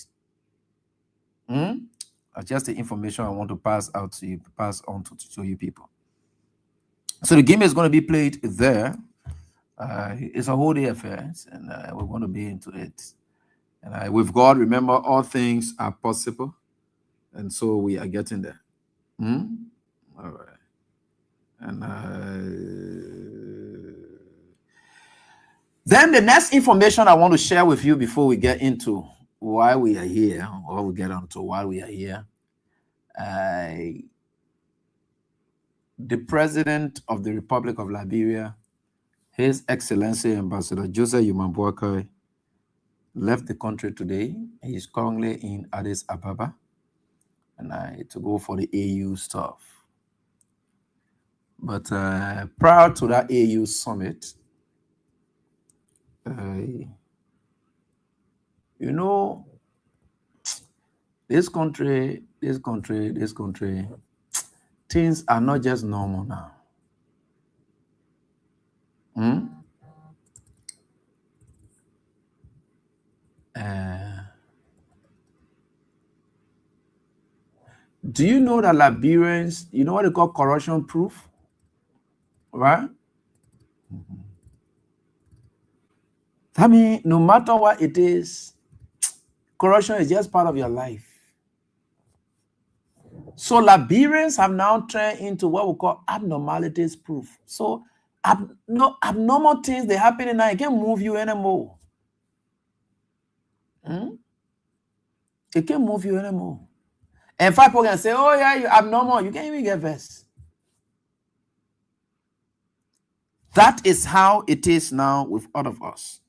Just the information I want to pass out to you, pass on to you people. So the game is going to be played there. It's a whole day affair, and we're going to be into it. And with God, remember, all things are possible, and so we are getting there. All right. And then the next information I want to share with you before we get into why we are here, or we get on to why we are here. The President of the Republic of Liberia, His Excellency Ambassador Joseph Yumambuakai, left the country today. He is currently in Addis Ababa, and to go for the AU stuff. But prior to that AU summit, this country, things are not just normal now. Do you know that Liberians, you know what they call corruption proof? Right? I mean, no matter what it is, corruption is just part of your life. So Liberians have now turned into what we call abnormalities proof. So abnormal things, they happen now, it can't move you anymore. It can't move you anymore. And 5 people can say, oh yeah, you're abnormal. You can't even get vexed. That is how it is now with all of us.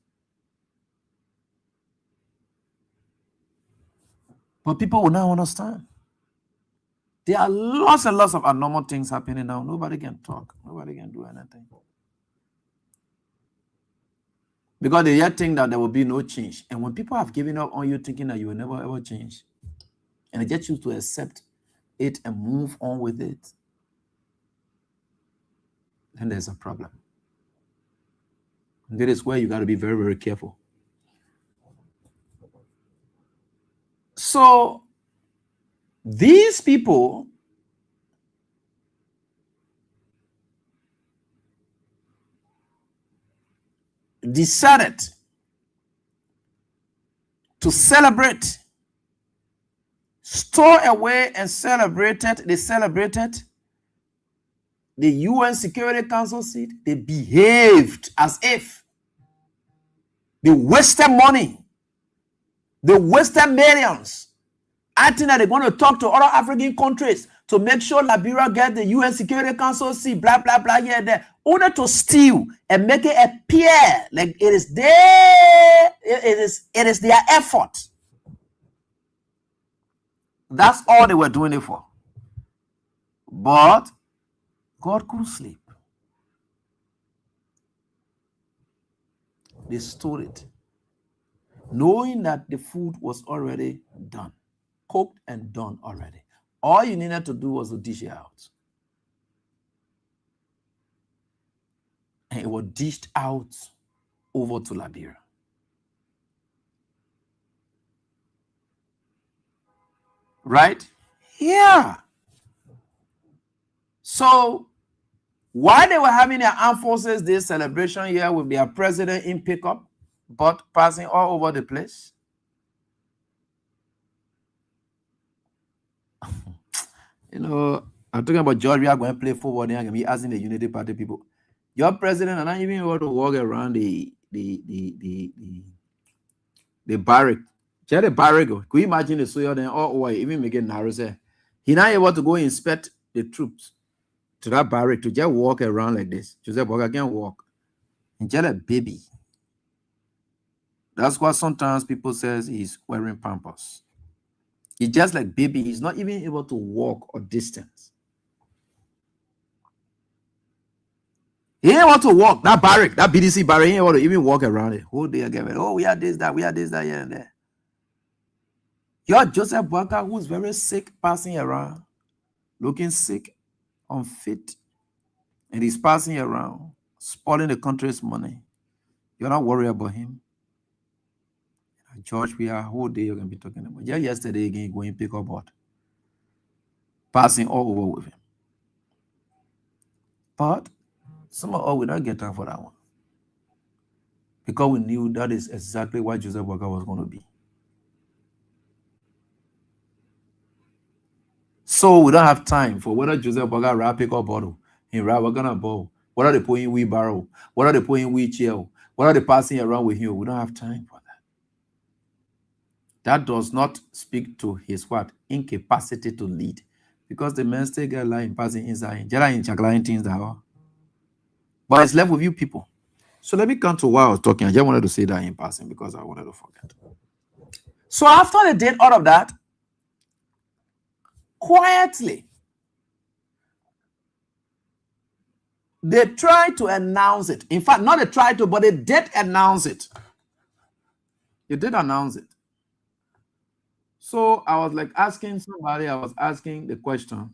But people will now understand. There are lots and lots of abnormal things happening now. Nobody can talk. Nobody can do anything. Because they yet think that there will be no change. And when people have given up on you thinking that you will never ever change, and they just choose to accept it and move on with it, then there's a problem. And that is where you got to be very, very careful. So these people decided to celebrate, store away and celebrated. They celebrated the UN Security Council seat. They behaved as if they wasted money. They wasted millions. I think that they're going to talk to other African countries to make sure Liberia get the UN Security Council seat, blah, blah, blah, here and there, only to steal and make it appear like it is their effort. That's all they were doing it for. But God couldn't sleep. They stole it, knowing that the food was already done, cooked and done already. All you needed to do was to dish it out. And it was dished out over to Liberia. Right? Yeah. So while they were having their armed forces day celebration here with their president in pickup, but passing all over the place, you know, I'm talking about George. We are going to play football. They're going to be asking the Unity Party people, your president, and not even able to walk around the barrack. Just the barrack. Could you imagine the soil then? Or even make it narrow? Say he not able to go inspect the troops to that barrack to just walk around like this. Joseph Walker can't walk. And just a baby. That's why sometimes people says he's wearing pampers. He's just like baby. He's not even able to walk or distance. He ain't want to walk. That barrack, that BDC barrack, he ain't want to even walk around it. Whole day again. Oh, we had this, that, here and there. You're Joseph Walker, who's very sick, passing around, looking sick, unfit, and he's passing around, spoiling the country's money. You're not worried about him. George, we are whole day you're going to be talking about. Just yesterday again, going pick up what? Passing all over with him. But some of us will not get time for that one. Because we knew that is exactly what Joseph Walker was going to be. So we don't have time for whether Joseph Walker rap pick up bottle, in rap we're gonna ball, whether they put in wheelbarrow, whether they put in wheelchair, whether they passing around with him. We don't have time for that. That does not speak to his what? Incapacity to lead. Because the man still get lying passing inside. Things that. But it's left with you people. So let me come to why I was talking. I just wanted to say that in passing because I wanted to forget. So after they did all of that, quietly, they tried to announce it. In fact, not they tried to, but they did announce it. They did announce it. So I was like asking somebody, I was asking the question,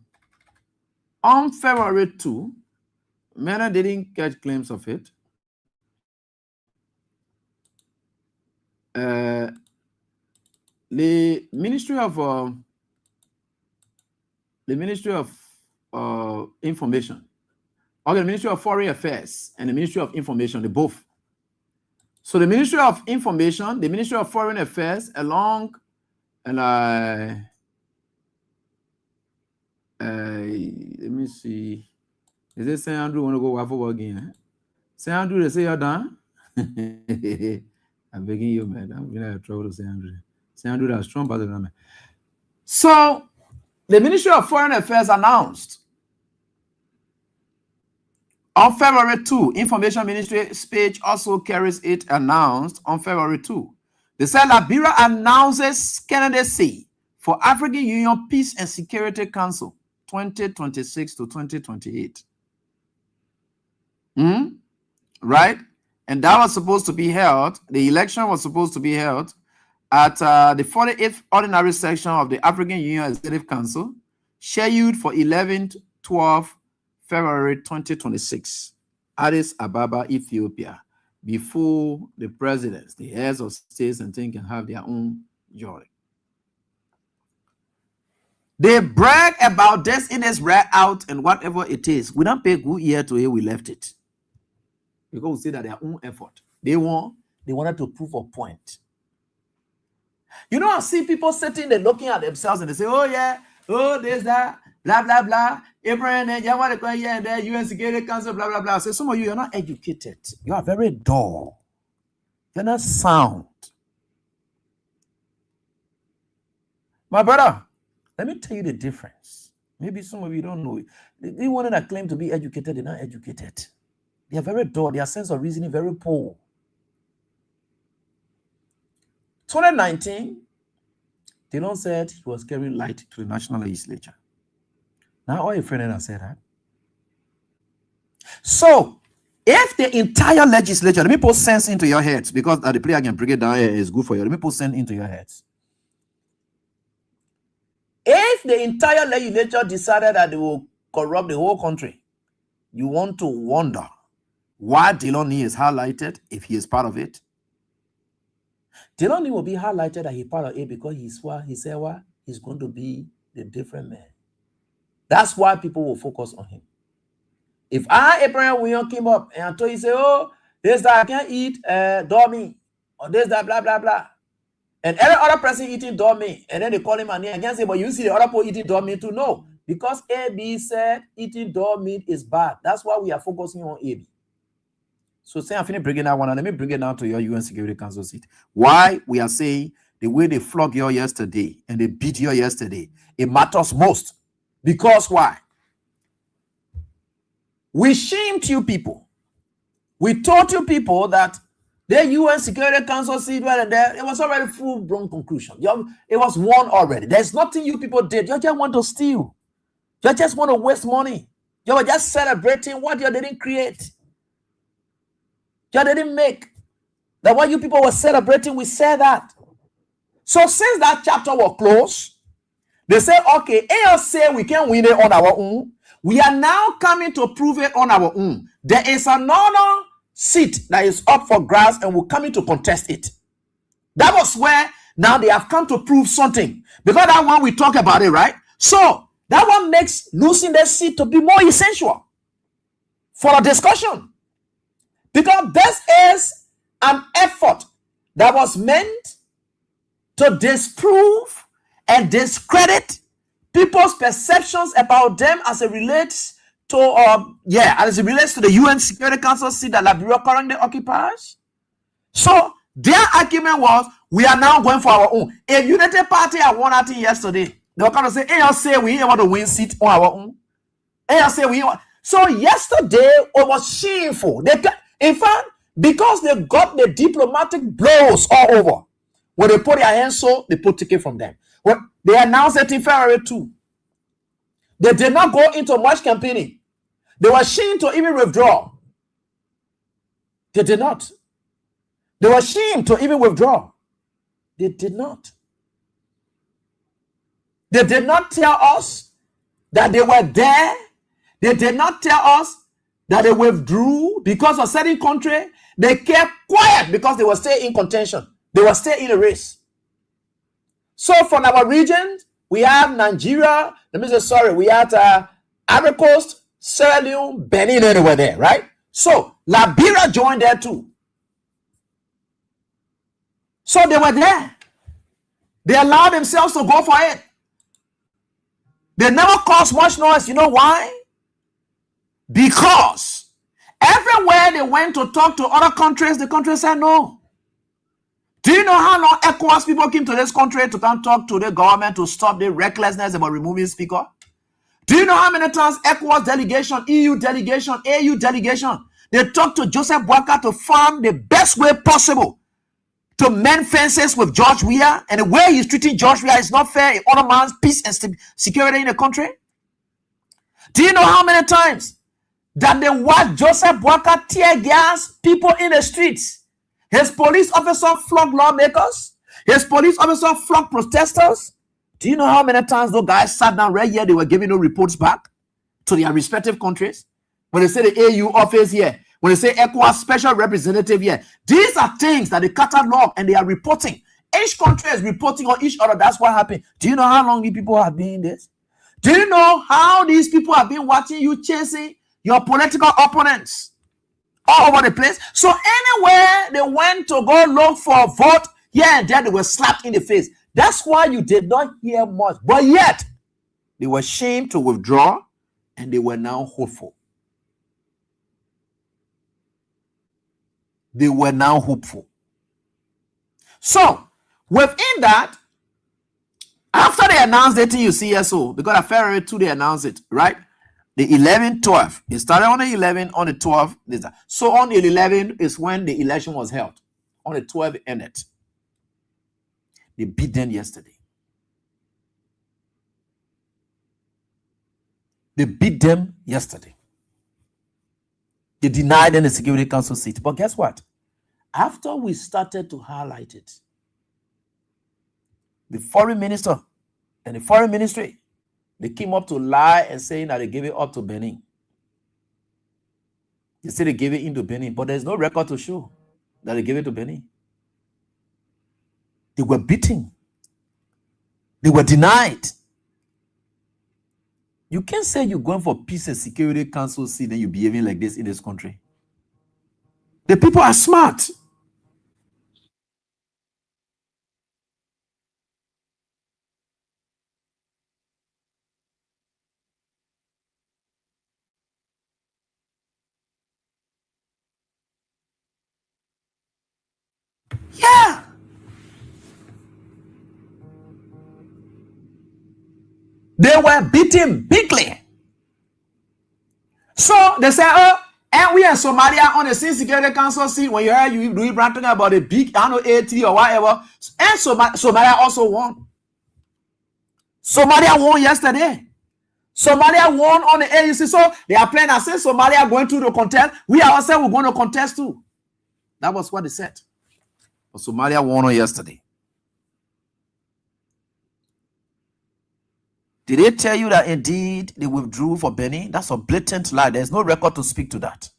On February 2, many didn't catch glimpse of it. The Ministry of Information, or the Ministry of Foreign Affairs and the Ministry of Information, they both. So the Ministry of Information, the Ministry of Foreign Affairs, along and let me see. Is it St. Andrew want to go waffle again? St. Andrew, they say you're done. I'm begging you, man. I'm gonna have trouble to St. Andrew. St. Andrew that's strong part of the. So the Ministry of Foreign Affairs announced on February 2, Information Ministry speech also carries it announced on February 2. They said Liberia announces candidacy for African Union Peace and Security Council 2026 to 2028. Right? And that was supposed to be held, the election was supposed to be held at the 48th Ordinary Session of the African Union Executive Council, scheduled for 11th, 12th February 2026, Addis Ababa, Ethiopia, before the presidents, the heads of states and things can have their own joy. They brag about this in this right out and whatever it is. We don't pay good ear to it, we left it. Because we say that their own effort. They wanted to prove a point. You know, I see people sitting there looking at themselves and they say, oh yeah, oh there's that, blah, blah, blah. Abraham and the UN Security Council, blah, blah, blah. So some of you are not educated. You are very dull. You're not sound. My brother, let me tell you the difference. Maybe some of you don't know it. The one that claim to be educated, they're not educated. They are very dull. Their sense of reasoning very poor. 2019, Dillon said he was carrying light to the National Legislature. Now all your friends have said that. So, if the entire legislature, let me put sense into your heads, because the player can break it down here is good for you. Let me put sense into your heads. If the entire legislature decided that they will corrupt the whole country, you want to wonder why Delony is highlighted if he is part of it. Delony will be highlighted that he's part of it because he said he's going to be the different man. That's why people will focus on him. If Abraham William came up and I told you, say, oh, this that I can't eat dormy, or this that blah blah blah, and every other person eating dormy, and then they call him a name, I can't say, but you see the other people eating dormy too. No, because AB said eating dormy is bad. That's why we are focusing on AB. So say I'm finished breaking that one, and let me bring it down to your UN Security Council seat. Why we are saying the way they flogged you yesterday and they beat you yesterday, it matters most. Because why? We shamed you people. We told you people that the UN Security Council seat right there, it was already full-blown conclusion. It was won already. There's nothing you people did. You just want to steal. You just want to waste money. You were just celebrating what you didn't create. You didn't make. That what you people were celebrating, we said that. So since that chapter was closed, they say, okay, AL say we can win it on our own. We are now coming to prove it on our own. There is another seat that is up for grabs and we're coming to contest it. That was where now they have come to prove something. Because that one we talk about it, right? So that one makes losing the seat to be more essential for a discussion. Because this is an effort that was meant to disprove and discredit people's perceptions about them as it relates to as it relates to the UN Security Council seat that Liberia currently occupies. So their argument was, we are now going for our own. A United Party had won that yesterday. They were kind of saying, say we want to win seat on our own. Say we want. So yesterday it was shameful. In fact, because they got the diplomatic blows all over, when they put their hands so, they put ticket from them. When they announced it in February 2, they did not go into much campaigning. They were ashamed to even withdraw. They did not. They were ashamed to even withdraw. They did not. They did not tell us that they were there They did not tell us that they withdrew because of certain country. They kept quiet because they were still in contention. They were still in a race. So from our region, we have Nigeria. We had Ivory Coast, Sierra Leone, Benin, and they were there, right? So Liberia joined there too. So they were there. They allowed themselves to go for it. They never caused much noise. You know why? Because everywhere they went to talk to other countries, the country said no. Do you know how long ECOWAS people came to this country to come talk to the government to stop the recklessness about removing speaker? Do you know how many times ECOWAS delegation, EU delegation, AU delegation, they talked to Joseph Boakai to find the best way possible to mend fences with George Weah, and the way he's treating George Weah is not fair in other man's peace and security in the country? Do you know how many times that they watched Joseph Boakai tear gas people in the streets? His police officer flogged lawmakers. His police officer flogged protesters. Do you know how many times those guys sat down right here? They were giving no reports back to their respective countries. When they say the AU office here, when they say ECOWAS special representative here, these are things that they catalog and they are reporting. Each country is reporting on each other. That's what happened. Do you know how long these people have been in this? Do you know how these people have been watching you chasing your political opponents all over the place? So anywhere they went to go look for a vote, here and there they were slapped in the face. That's why you did not hear much. But yet, they were ashamed to withdraw and they were now hopeful. They were now hopeful. So, within that, after they announced the thing you see here, so because of February 2, they announced it, right? The 11, 12. It started on the 11, on the 12. So on the 11 is when the election was held. On the 12, it ended. They beat them yesterday. They beat them yesterday. They denied them the Security Council seat. But guess what? After we started to highlight it, the foreign minister and the foreign ministry, they came up to lie and saying that they gave it up to Benin. They said they gave it into Benin, but there's no record to show that they gave it to Benin. They were beaten. They were denied. You can't say you're going for peace and Security Council seat and you're behaving like this in this country. The people are smart. Yeah. They were beaten bigly. So they say, oh, and we in Somalia on the Security Council seat. When you heard you do talking about a big, I don't know, 80 or whatever, and Somalia also won. Somalia won yesterday. Somalia won on the AUC. So they are playing and say Somalia going to the contest. We ourselves we're going to contest too. That was what they said. But Somalia won on yesterday. Did they tell you that indeed they withdrew for Benin? That's a blatant lie. There's no record to speak to that.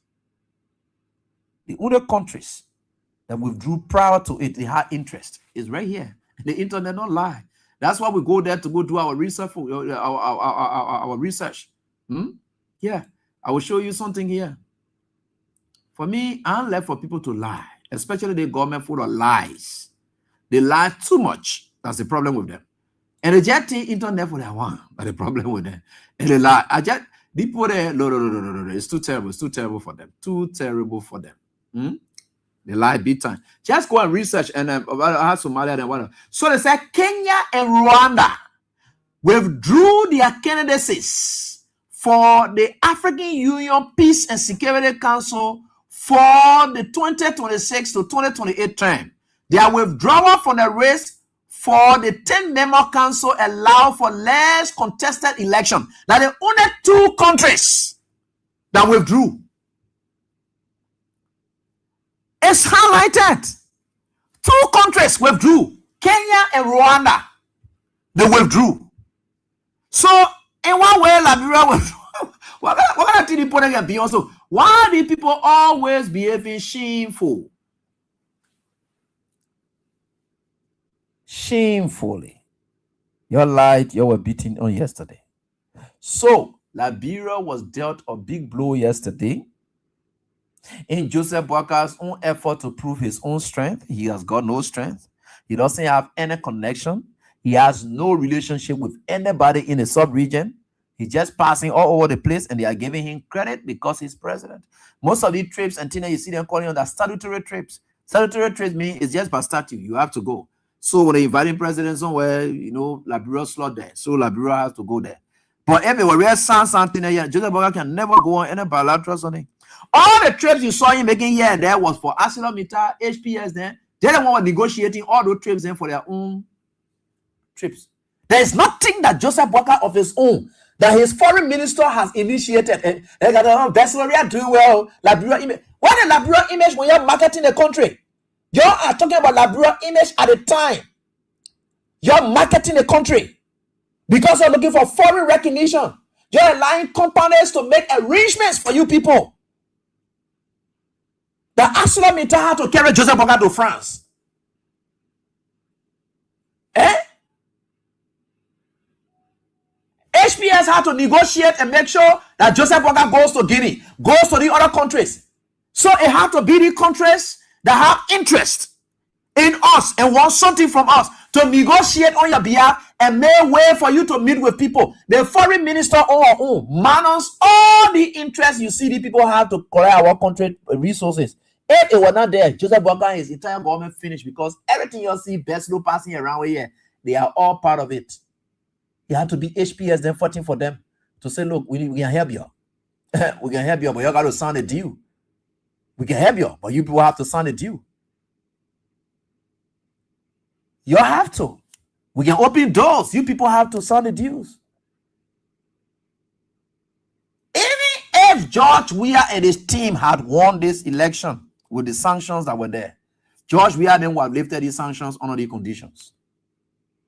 The other countries that withdrew prior to it, they had interest. It's right here. The internet don't lie. That's why we go there to go do our research. Our research. Yeah, I will show you something here. For me, I'm left for people to lie, especially the government full of lies. They lie too much. That's the problem with them. And they just think internet for that one. But the problem with them. And they lie. They put a no. It's too terrible. It's too terrible for them. Too terrible for them. They lie big time. Just go and research and about Somalia and whatever. So they said Kenya and Rwanda withdrew their candidacies for the African Union Peace and Security Council for the 2026 to 2028 term. Their withdrawal from the race for the 10-member council allow for less contested election. Now, there are only 2 countries that withdrew. It's highlighted. 2 countries withdrew. Kenya and Rwanda. They withdrew. So, in one way, Liberia withdrew. What kind of thing people can be also? Why do people always behaving shameful? Shamefully. Your light, you were beaten on yesterday. So, Liberia was dealt a big blow yesterday. In Joseph Boakar's own effort to prove his own strength, he has got no strength. He doesn't have any connection. He has no relationship with anybody in the sub-region. He's just passing all over the place, and they are giving him credit because he's president. Most of these trips, and you see them calling on that statutory trips. Statutory trips mean it's just by statute. You have to go. So when they inviting president somewhere, Liberia slot there. So Liberia has to go there. But everywhere, where something there, Joseph Boakar can never go on any bilateral something. All the trips you saw him making here and there was for ArcelorMittal, HPS. Then they're the one negotiating all those trips then for their own trips. There is nothing that Joseph Boakar of his own that his foreign minister has initiated. And Liberia doing well. Liberia image. What is Liberia image when you're marketing the country? You are talking about Liberia image at the time. You're marketing the country because you're looking for foreign recognition. You're allowing companies to make arrangements for you people. The ArcelorMittal had to carry Joseph Boakar to France. HPS had to negotiate and make sure that Joseph Boakar goes to Guinea, goes to the other countries. So it had to be the countries that have interest in us and want something from us to negotiate on your behalf and make way for you to meet with people. The foreign minister on our own manages all the interest you see the people have to collect our country resources. If it were not there, Joseph Boakar and his entire government finished because everything you see best low passing around here, they are all part of it. You have to be HPS then fighting for them to say, look, we can help you. We can help you, but you got to sign a deal. We can help you, but you people have to sign a deal. You have to. We can open doors. You people have to sign the deals. Even if George Weah and his team had won this election with the sanctions that were there, George Weah then would have lifted these sanctions under the conditions.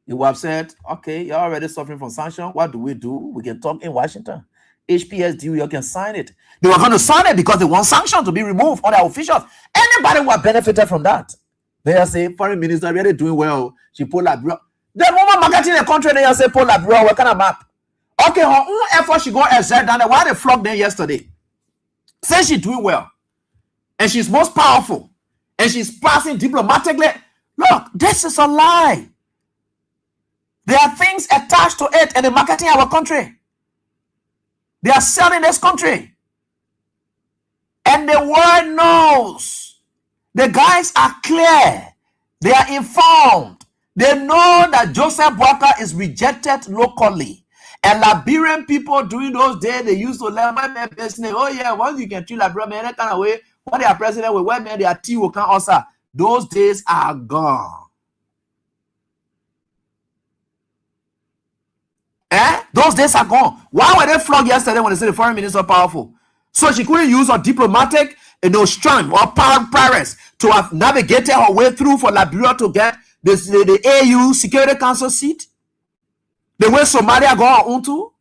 He would have said, okay, you're already suffering from sanctions. What do? We can talk in Washington. HPS deal, you can sign it. They were going to sign it because they want sanctions to be removed on their officials. Anybody who have benefited from that. They say, foreign minister really doing well. She pulled Liberia. The woman marketing the country, they say, pull Liberia, what kind of map? Okay, her own effort, she go exert down there. Why they flogged them yesterday? Say she's doing well. And she's most powerful. And she's passing diplomatically. Look, this is a lie. There are things attached to it and they're marketing our country. They are selling this country. And the world knows. The guys are clear. They are informed. They know that Joseph Boakar is rejected locally. And Liberian people during those days, they used to learn my business. Oh yeah, once you can treat Liberia, man, that kind of way, when they are president, with white men, their tea will come also. Those days are gone. Those days are gone. Why were they flogged yesterday when they said the foreign minister powerful? So she couldn't use her diplomatic, strength or prowess to have navigated her way through for Liberia to get the AU Security Council seat. The way Somalia go on to.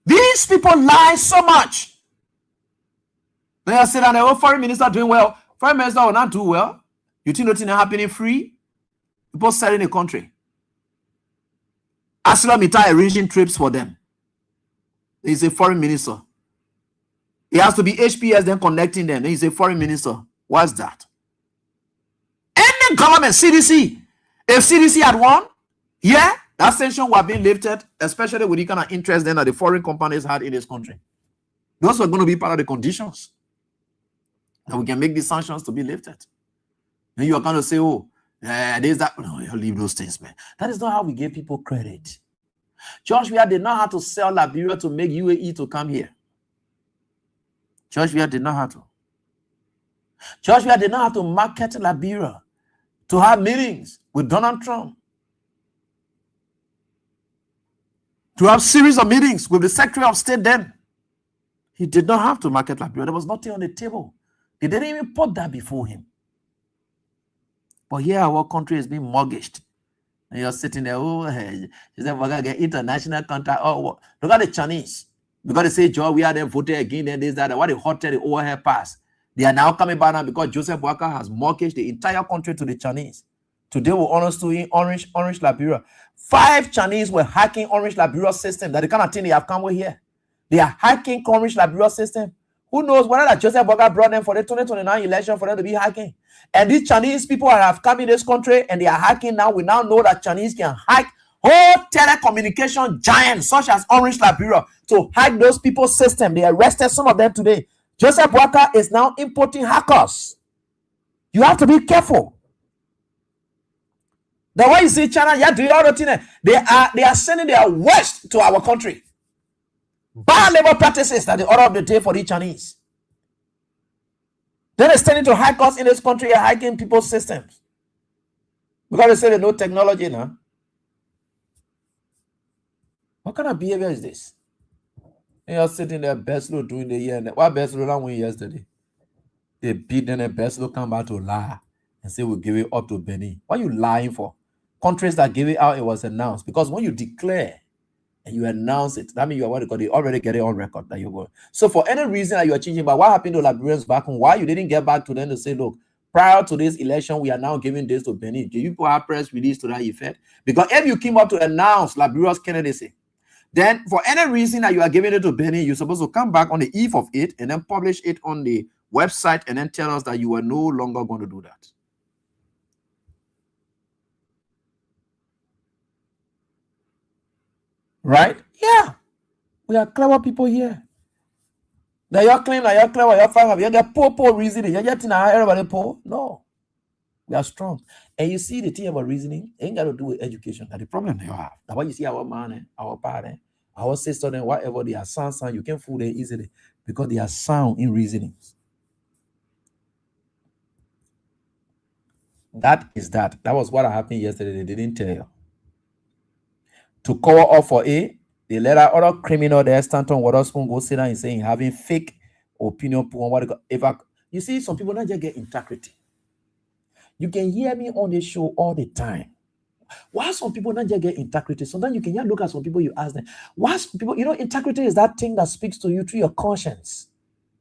These people lie so much. They are saying that the foreign minister doing well. Foreign minister will not do well. You think nothing is happening free? People selling the country. ArcelorMittal arranging trips for them. He's a foreign minister. He has to be HPS then connecting them. Then he's a foreign minister. What's that? Any government, CDC. If CDC had won, yeah, that sanction would have been lifted, especially with the kind of interest then that the foreign companies had in this country. Those were going to be part of the conditions. And we can make these sanctions to be lifted. Then you are going to say, oh, there's that. No, you leave those things, man. That is not how we give people credit. George Weah did not have to sell Liberia to make UAE to come here. George Weah did not have to. George Weah did not have to market Liberia to have meetings with Donald Trump. To have series of meetings with the Secretary of State then. He did not have to market Liberia. There was nothing on the table. They didn't even put that before him. But here our country is being mortgaged. And you're sitting there, oh, hey, we're going to get international contract. Oh, what? Look at the Chinese. Because they say, Joe, we are then voted again, then this, that. What the hotel, the overhead pass. They are now coming back now because Joseph Boakai has mortgaged the entire country to the Chinese. Today, we're honest to in Orange Liberia. 5 Chinese were hacking Orange Liberia system. That the kind of thing they have come with here. They are hacking Orange Liberia system. Who knows whether that Joseph Boakai brought them for the 2029 election for them to be hacking. And these Chinese people have come in this country and they are hacking now. We now know that Chinese can hack whole telecommunication giants such as Orange Liberia to hack those people's system. They arrested some of them today. Joseph Boakai is now importing hackers. You have to be careful. The way you see China, yeah, doing all the thing. They are sending their worst to our country. Bad labor practices at the order of the day for the Chinese. Then they're standing to hack us in this country and hacking people's systems. Because they say they know technology now. What kind of behavior is this? And you're sitting there, Beslo doing the year. What Beslo done win yesterday? They beat them and Beslo come back to lie and say we'll give it up to Benin. What are you lying for? Countries that gave it out, it was announced. Because when you declare and you announce it, that means you are what they call it, already get it on record that you're going. So for any reason that you are changing, but what happened to Liberians back home? Why you didn't get back to them to say, look, prior to this election, we are now giving this to Benin. Do you have press release to that effect? Because if you came up to announce Liberia's candidacy, then for any reason that you are giving it to Benin, you're supposed to come back on the eve of it and then publish it on the website and then tell us that you are no longer going to do that. Right? Yeah. We are clever people here. That you're clean, that you're clever, you're fine. You get poor reasoning. You're getting everybody poor. No. We are strong. And you see the thing about reasoning, it ain't got to do with education. That's the problem you have. That's why you see our man, our parent, our sister, and whatever they are sound, you can fool them easily because they are sound in reasonings. That is that. That was what happened yesterday. They didn't tell you. To cover up for it, they let out other criminal there, Stanton Waterspoon, go sit down and saying having fake opinion. You see, some people not just get integrity. You can hear me on the show all the time. Why some people not just get integrity? Sometimes you can look at some people, you ask them, why some people, integrity is that thing that speaks to you through your conscience.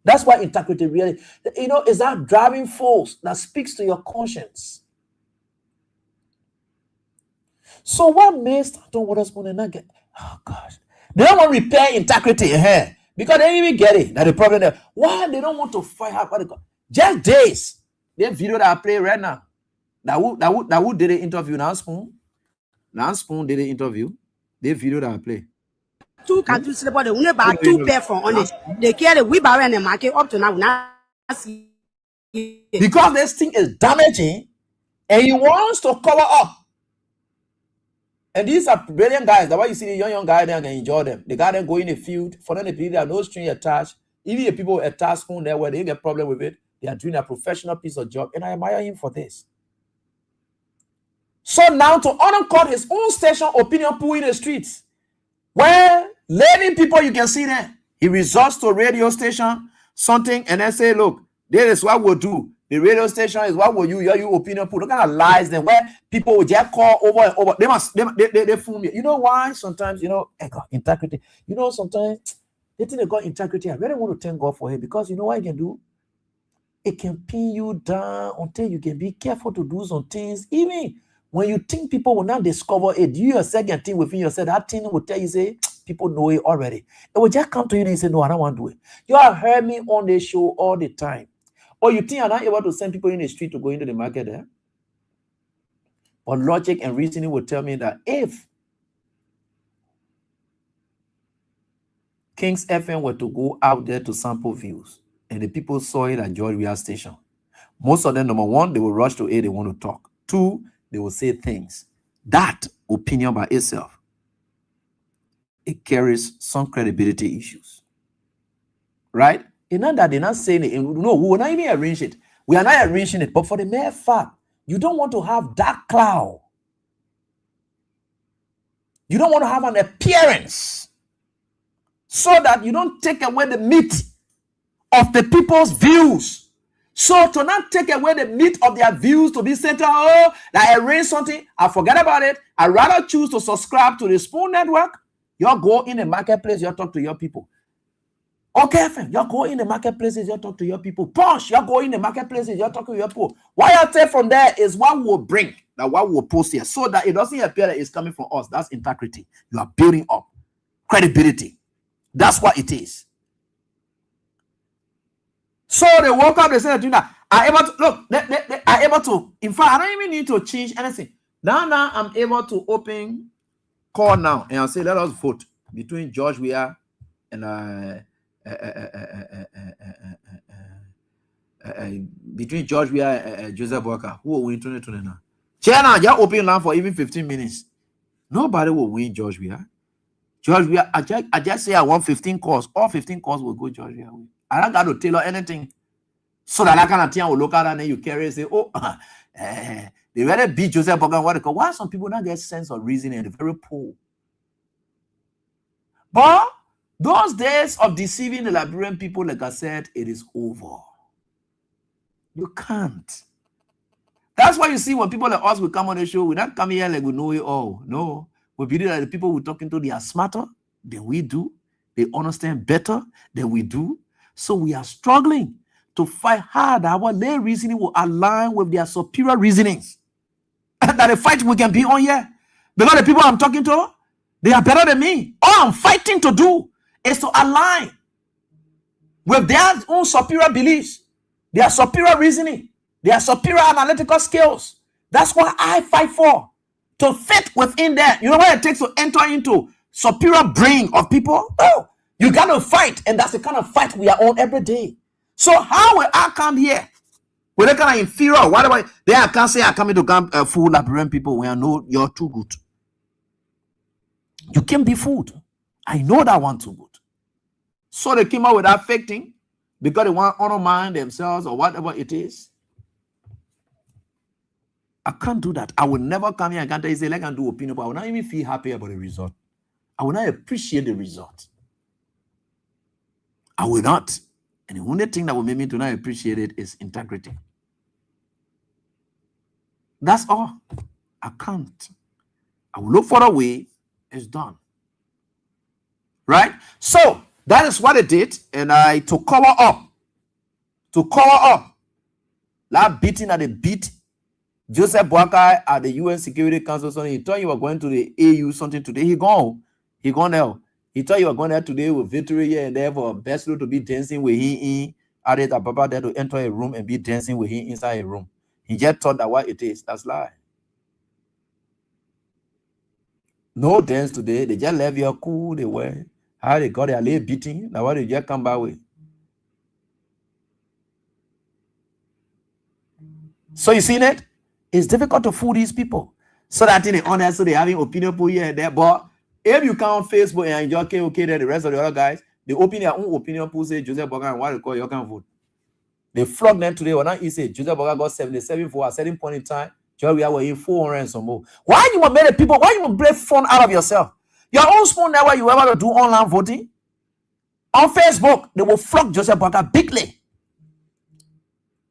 That's why integrity really, is that driving force that speaks to your conscience. So what makes Stanton Waterspoon not get, oh gosh, they don't want to repair integrity here because they didn't even get it. That's the problem there. Why they don't want to fire up? Just days. The video that I play right now. That who did the interview now Spoon did the interview. The video that I play. 2 countries about the one about 2 pair from on it. They carry the wheelbarrow and the market up to now. Because this thing is damaging and he wants to cover up. And these are brilliant guys. That's why you see the young guy there and enjoy them. The guy then go in the field for them to believe there no string attached. Even the people attached Spoon there where they get problem with it, they are doing a professional piece of job. And I admire him for this. So now to uncourt his own station opinion pool in the streets. Where leading people you can see there. He resorts to a radio station, something, and then say, look, this is what we'll do. The radio station is what will you opinion pool. Look at the lies then where people will just call over and over. They fool me. You know why? Sometimes, integrity. Sometimes they think they got integrity. I really want to thank God for it because you know what I can do? It can pin you down until you can be careful to do some things. Even when you think people will not discover it, you yourself can think within yourself, that thing will tell you, say, people know it already. It will just come to you and say, no, I don't want to do it. You have heard me on the show all the time. Or you think I'm not able to send people in the street to go into the market there? But logic and reasoning will tell me that if King's FM were to go out there to sample views, and the people saw it at George Weah Station, most of them, number one, they will rush to it, they want to talk. 2, they will say things. That opinion by itself, it carries some credibility issues. Right? It's not that they're not saying it. No, we will not even arrange it. We are not arranging it. But for the mere fact, you don't want to have that cloud. You don't want to have an appearance so that you don't take away the meat of the people's views. So to not take away the meat of their views to be centered, oh, that I arrange something, I forget about it. I rather choose to subscribe to the Spoon Network. You go in the marketplace, you talk to your people. Okay, fam, you go in the marketplaces, you talk to your people. Punch, you go in the marketplaces, you talk to your people. What I take from there is what we'll bring, that what we'll post here, so that it doesn't appear that it's coming from us. That's integrity. You are building up credibility. That's what it is. So they woke up, they said that are able to look, they are able to. In fact, I don't even need to change anything. Now I'm able to open call now and I'll say, let us vote between George Weah and between George Weah and Joseph Walker. Who will win 2020 now? China, you open line for even 15 minutes. Nobody will win George Weah. George Weah, I just say I want 15 calls. All 15 calls will go George Weah. I don't got to tailor anything. So that I kind of thing will look at and then you carry and say, oh, they rather beat Joseph Walker. What they call? Why some people not get sense of reasoning? They're very poor. But those days of deceiving the Liberian people, like I said, it is over. You can't. That's why you see when people like us will come on the show, we not come here like we know it all. No. We believe that the people we're talking to, they are smarter than we do. They understand better than we do. So we are struggling to fight hard. Our lay reasoning will align with their superior reasonings. That the fight we can be on here. Because the people I'm talking to, they are better than me. All I'm fighting to do is to align with their own superior beliefs, their superior reasoning, their superior analytical skills. That's what I fight for. To fit within that. You know what it takes to enter into superior brain of people? Oh, you got to fight. And that's the kind of fight we are on every day. So how will I come here? With that kind of inferior, whatever, then I can't say I come into camp fool Liberian people when I know you're too good. You can't be fooled. I know that one too good. So they came out with that fake thing because they want to undermine themselves or whatever it is. I can't do that. I will never come here and can't tell you, say, like I can do opinion, but I will not even feel happy about the result. I will not appreciate the result. I will not. And the only thing that will make me to not appreciate it is integrity. That's all. I can't. I will look for a way. It's done. Right? So that is what I did. And to cover up that beating that they beat Joseph Boakai at the UN Security Council. So he thought you were going to the AU something today. He gone there. He thought you were going there today with victory here and there for Beslo to be dancing with him at it, Papa there to enter a room and be dancing with him inside a room. He just thought that what it is. That's lie. No dance today. They just left you cool. They were. How they got their lay beating. Now what they just come back with. So you seen it? It's difficult to fool these people. So that in the honest, so they having opinion poll here and there. But if you come on Facebook and enjoy okay, then the rest of the other guys, they open their own opinion poll, say Joseph Boakai and what they call you can vote. They flogged them today. When I say Joseph Boakai got 77 for a certain point in time, George Weah were in 400 and some more. Why you want many people? Why you want break fun out of yourself? Your own Spoon Network, you ever do online voting? On Facebook, they will flog Joseph Boakai bigly.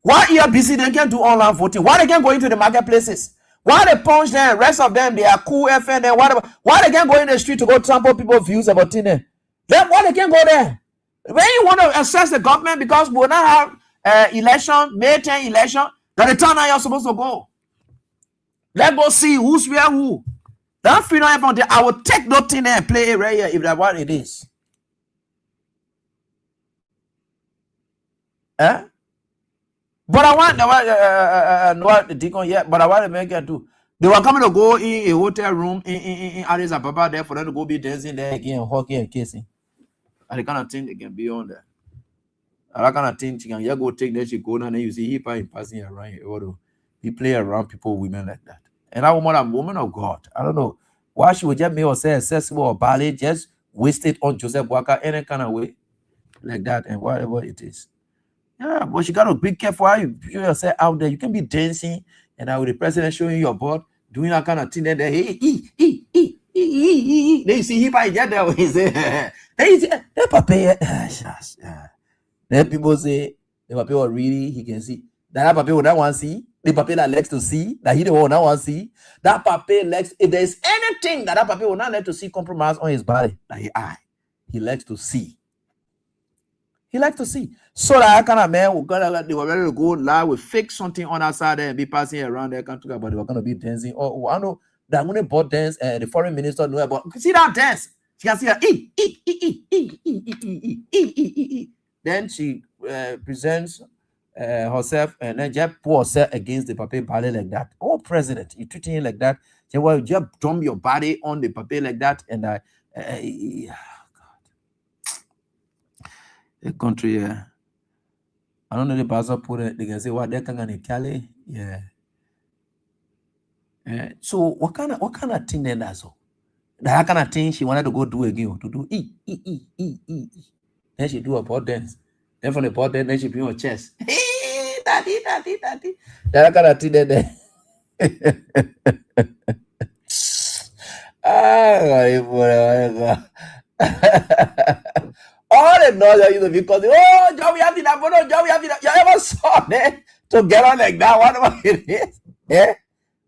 Why ERBC they can't do online voting? Why they can't go into the marketplaces? Why they punch them? Rest of them, they are cool FN and whatever. Why they can't go in the street to go trample people's views about things? Then why they can't go there? When you want to assess the government because we will not have election, May 10 election, that the time now you're supposed to go. Let's go see who's where who. That freedom everyone, I will take that thing and play it right here if that's what it is. But I want what the deacon yet, but I want to make it too. They were coming to go in a hotel room in Addis Ababa there for them to go be dancing there again, hockey and kissing. And the kind of thing they can be on there. And that kind of thing, you can just go take that, she go down and you see hip hop passing around here. He play around people, women like that. And that woman, a woman of God. I don't know why she would just make herself accessible or ballet, just waste it on Joseph Boakai any kind of way like that and whatever it is. Yeah, but you gotta be careful how you put yourself out there. You can be dancing and with the president showing your butt, doing that kind of thing. Then then you see hip hop get there. He say, then you see, then people say, The paper will really, he can see. That paper will not want to see. The paper that likes to see, that he will not want to see. That paper likes, if there's anything that paper will not like to see compromise on his body, that he likes to see. He likes to see. So that kind of man who got they were ready to go live with fake something on outside there and be passing around there, can't talk about they were gonna be dancing. Oh, I know that when they bought dance, the foreign minister knew about see that dance. She can see her then she presents herself and then just pour herself against the paper ballet like that. Oh, president, you treating him like that. Say, well, just dump your body on the paper like that, and the country, I don't know the pastor put it. They can say what they can Cali, yeah. So what kind of thing then that's all? That kind of thing she wanted to go do again to do Then she do a pot dance. Then from the pot dance, then she bring her chest. Daddy. That kind of thing then. All the noise you know because Joe, we have the number, Joe, we have the. You ever saw that to get on like that? Whatever it is, yeah.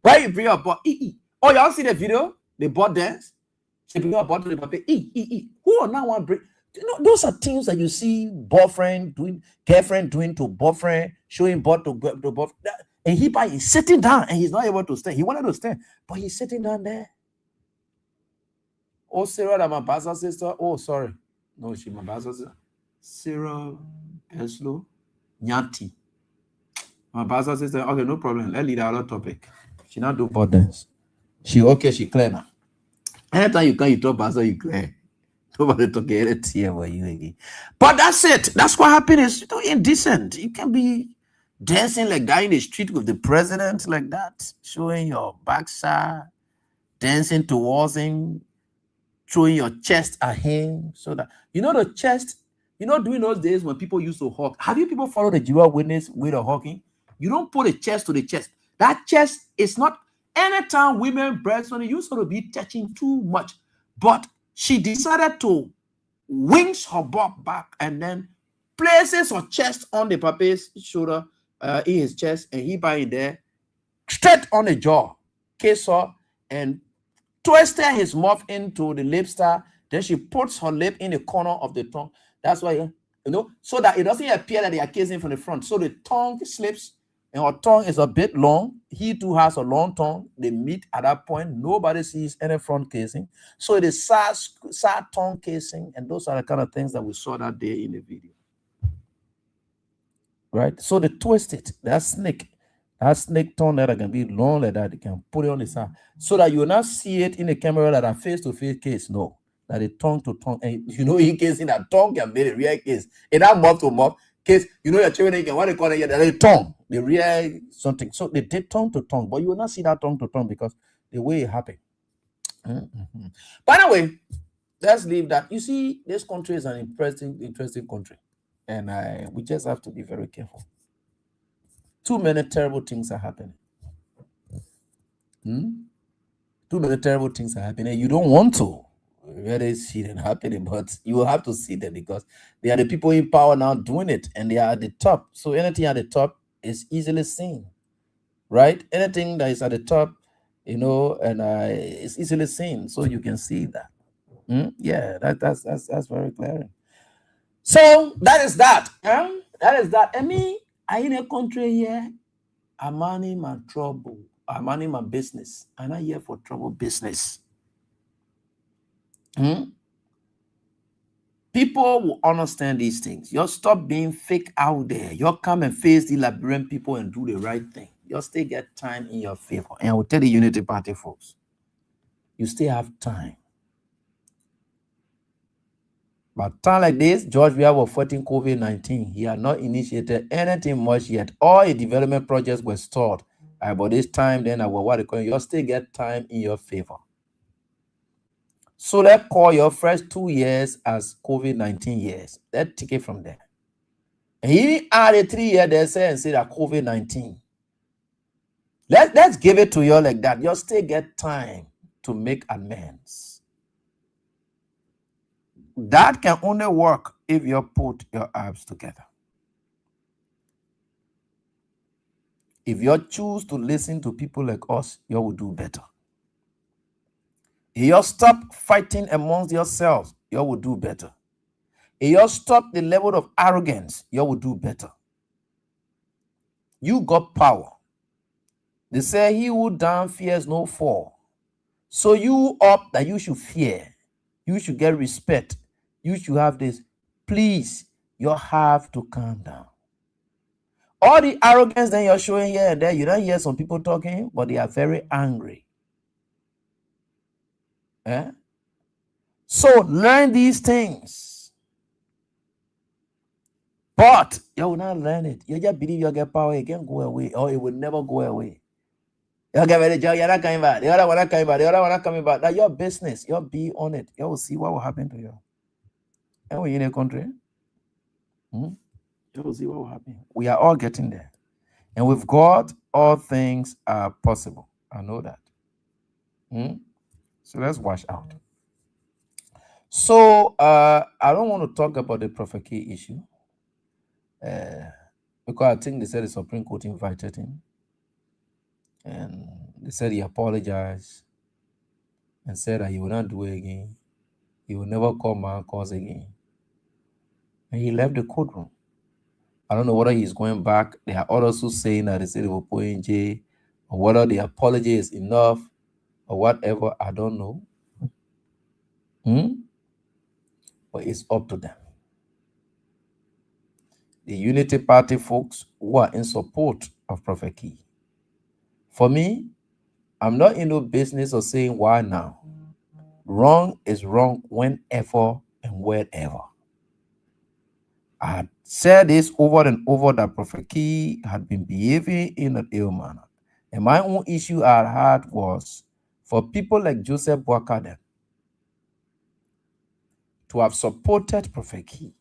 Why you bring up pot? Oh, y'all see the video? The bot dance. She bring up bottle the paper. Who are now one break? You know, those are things that you see boyfriend doing, girlfriend doing to boyfriend, showing bot to boyfriend. And he is sitting down and he's not able to stand. He wanted to stand, but he's sitting down there. Oh, Sarah, that my pastor sister. Oh, sorry. No, she my pastor sister. Sarah Eslo Nyanti. My pastor sister. Okay, no problem. Let's leave our topic. She not do bot dance. She clear now. Anytime you can, you talk pastor, you clear. Nobody talk it here for you again. But that's it. That's what happiness is indecent. You can be dancing like that in the street with the president like that, showing your backside, dancing towards him, showing your chest at him. So that you know the chest, during those days when people used to hug. Have you people followed the Jehovah's Witness way of hugging? You don't put a chest to the chest. That chest is not anytime women breasts on it used to be touching too much. But she decided to wings her butt back and then places her chest on the papa's shoulder, in his chest, and he by in there, straight on the jaw, kiss her, and twisted his mouth into the lip star. Then she puts her lip in the corner of the tongue. That's why, so that it doesn't appear that they are kissing from the front. So the tongue slips, and her tongue is a bit long. He too has a long tongue. They meet at that point. Nobody sees any front casing. So it is sad tongue casing, and those are the kind of things that we saw that day in the video. Right? So they twist it. That snake tongue that can be long like that, they can put it on the side. So that you will not see it in the camera that a face-to-face case. No. That a tongue-to-tongue. And in case in that tongue can be the real case. In that mouth-to-mouth case, your children can what they call it, the tongue, the real something. So they did tongue-to-tongue, but you will not see that tongue-to-tongue because the way it happened. By the way, let's leave that. You see, this country is an interesting country. And we just have to be very careful. Too many terrible things are happening. Too many terrible things are happening. You don't want to really see them happening, but you will have to see them because they are the people in power now doing it, and they are at the top. So anything at the top is easily seen, right? Anything that is at the top, and it's easily seen, so you can see that. Yeah, that's very clear. So that is that. That is that. I mean, I in a country here, I'm manning my trouble. I'm manning my business. I'm not here for trouble business. People will understand these things. You stop being fake out there. You come and face the Liberian people and do the right thing. You still get time in your favor. And I will tell the Unity Party folks, you still have time. But time like this, George Weah was fighting COVID-19. He had not initiated anything much yet. All his development projects were stalled. By this time, then you still get time in your favor. So let's call your first 2 years as COVID-19 years. Let's take it from there. And even add 3 years, they say that COVID-19. Let's give it to you like that. You still get time to make amends. That can only work if you put your arms together. If you choose to listen to people like us, you will do better. If you stop fighting amongst yourselves, you will do better. If you stop the level of arrogance, you will do better. You got power. They say he who down fears no fall. So you up that you should fear. You should get respect. You should have this. Please, you have to calm down. All the arrogance that you're showing here and there, you don't hear some people talking, but they are very angry. Eh? So learn these things. But you will not learn it. You just believe you get power, it can go away, or it will never go away. You get ready, you're not coming back. The other one not coming back. The other one not coming back. That's your business. You'll be on it. You will see what will happen to you. And we're in a country. You will see what will happen. We are all getting there. And with God, all things are possible. I know that. So let's watch out. So I don't want to talk about the prophet key issue. Because I think they said the Supreme Court invited him. And they said he apologized and said that he will not do it again. He will never call my cause again. And he left the courtroom. I don't know whether he's going back. There are others who saying that they said they will put in jail, or whether the apology is enough, or whatever. I don't know. But it's up to them. The Unity Party folks who are in support of Prophet Key. For me, I'm not in no business of saying why now. Wrong is wrong whenever and wherever. I had said this over and over that Prophet Key had been behaving in an ill manner. And my own issue I had was for people like Joseph Boakade to have supported Prophet Key.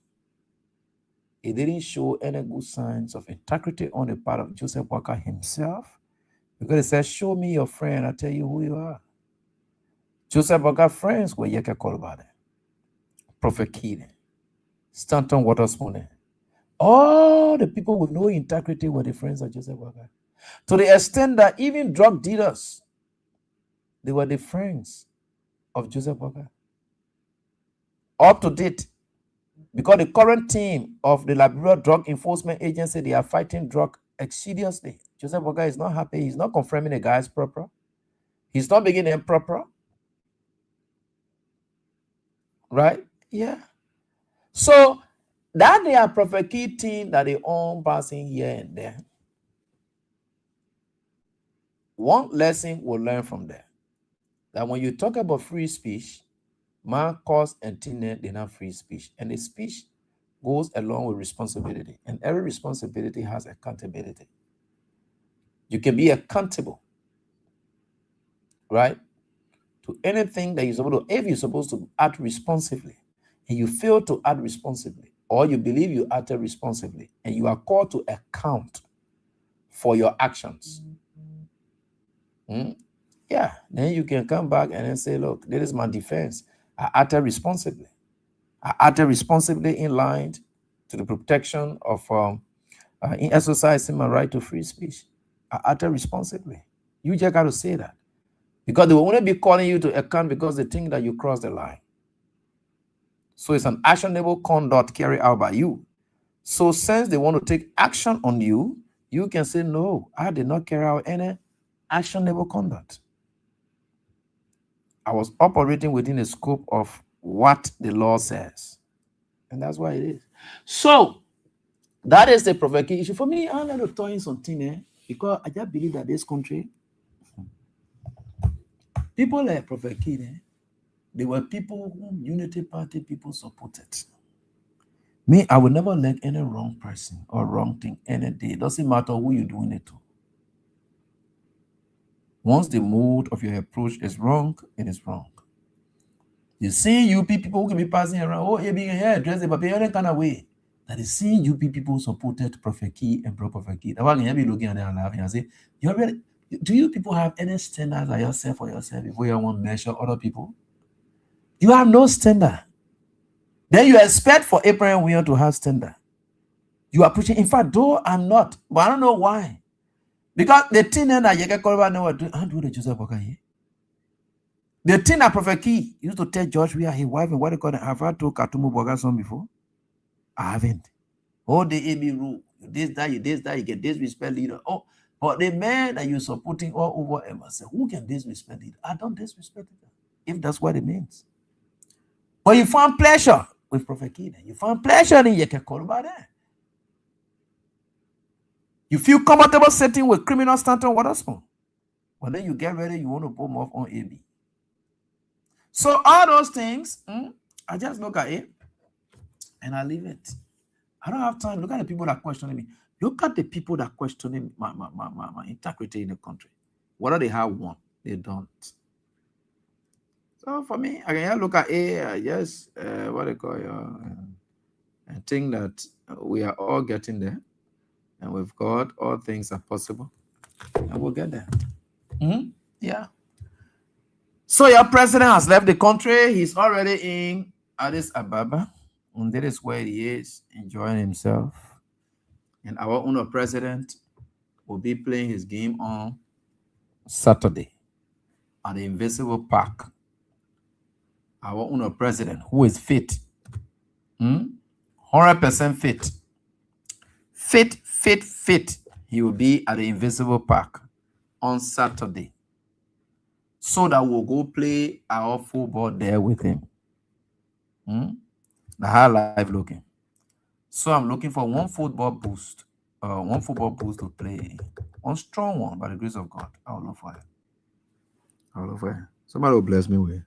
It didn't show any good signs of integrity on the part of Joseph Boakade himself. Because he said, show me your friend, I'll tell you who you are. Joseph Boakade's friends were Yeke Kolbade, Prophet Key, Stanton Waterspoon. All the people with no integrity were the friends of Joseph Boakade. To the extent that even drug dealers, they were the friends of Joseph Boakade. Up to date, because the current team of the Liberia Drug Enforcement Agency, they are fighting drug exceedingly. Joseph Boakade is not happy. He's not confirming the guys proper. He's not making them proper. Right? Yeah. So that they are Prophet Key team that they own passing here and there. One lesson we'll learn from there. That when you talk about free speech, Marcos and Tina, they're not free speech. And the speech goes along with responsibility. And every responsibility has accountability. You can be accountable, right, to anything that you're supposed to. If you're supposed to act responsibly and you fail to act responsibly, or you believe you acted responsibly and you are called to account for your actions, yeah, then you can come back and then say, look, this is my defense. I acted responsibly. I acted responsibly in line to the protection of in exercising my right to free speech. I acted responsibly. You just got to say that. Because they will only be calling you to account because they think that you crossed the line. So it's an actionable conduct carried out by you. So since they want to take action on you, you can say, no, I did not carry out any actionable conduct. I was operating within the scope of what the law says. And that's why it is. So that is the Prophet Key issue. For me, I'm not to throw in something because I just believe that this country, people like Prophet Key, they were people whom Unity Party people supported. Me, I will never let any wrong person or wrong thing any day. It doesn't matter who you're doing it to. Once the mode of your approach is wrong, it is wrong. You see UP people who can be passing around, oh, you're being here, dress the paper, any kind of way. That is seeing UP people supported Prophet Key and Prophet Key. That's why you be looking at them and laughing and say, do you people have any standards for yourself before you want to measure other people? You have no standard. Then you expect for Abraham Williams to have standard. You are preaching. In fact, though I'm not, but I don't know why. Because the thing that you get called about now, how do the Joseph Boka here? The thing that Prophet Key used to tell George we are his wife and what they call it. Have I told Katumu Boga son before? I haven't. Oh, the AB rule. You get disrespect leader. Oh, but the man that you're supporting all over Emerson, who can disrespect leader? I don't disrespect leader, if that's what it means. But you find pleasure with Prophet Key, you find pleasure in you can call about that. You feel comfortable sitting with criminal Stanton Waterspoon. But then you get ready, you want to put them off on AB. So all those things, I just look at it and I leave it. I don't have time. Look at the people that questioning me. Look at the people that questioning my integrity in the country. Whether they have one, they don't. So for me, I can look at yes, what they call I think that we are all getting there. And with God, all things are possible. And we'll get there. Yeah. So your president has left the country. He's already in Addis Ababa. And that is where he is, enjoying himself. And our own president will be playing his game on Saturday at the Invisible Park. Our own president, who is fit. 100% fit. Fit. He will be at the Invisible Park on Saturday. So that we'll go play our football there with him. The high life looking. So I'm looking for one football boost to play. One strong one, by the grace of God. I will look for it. Somebody will bless me with it.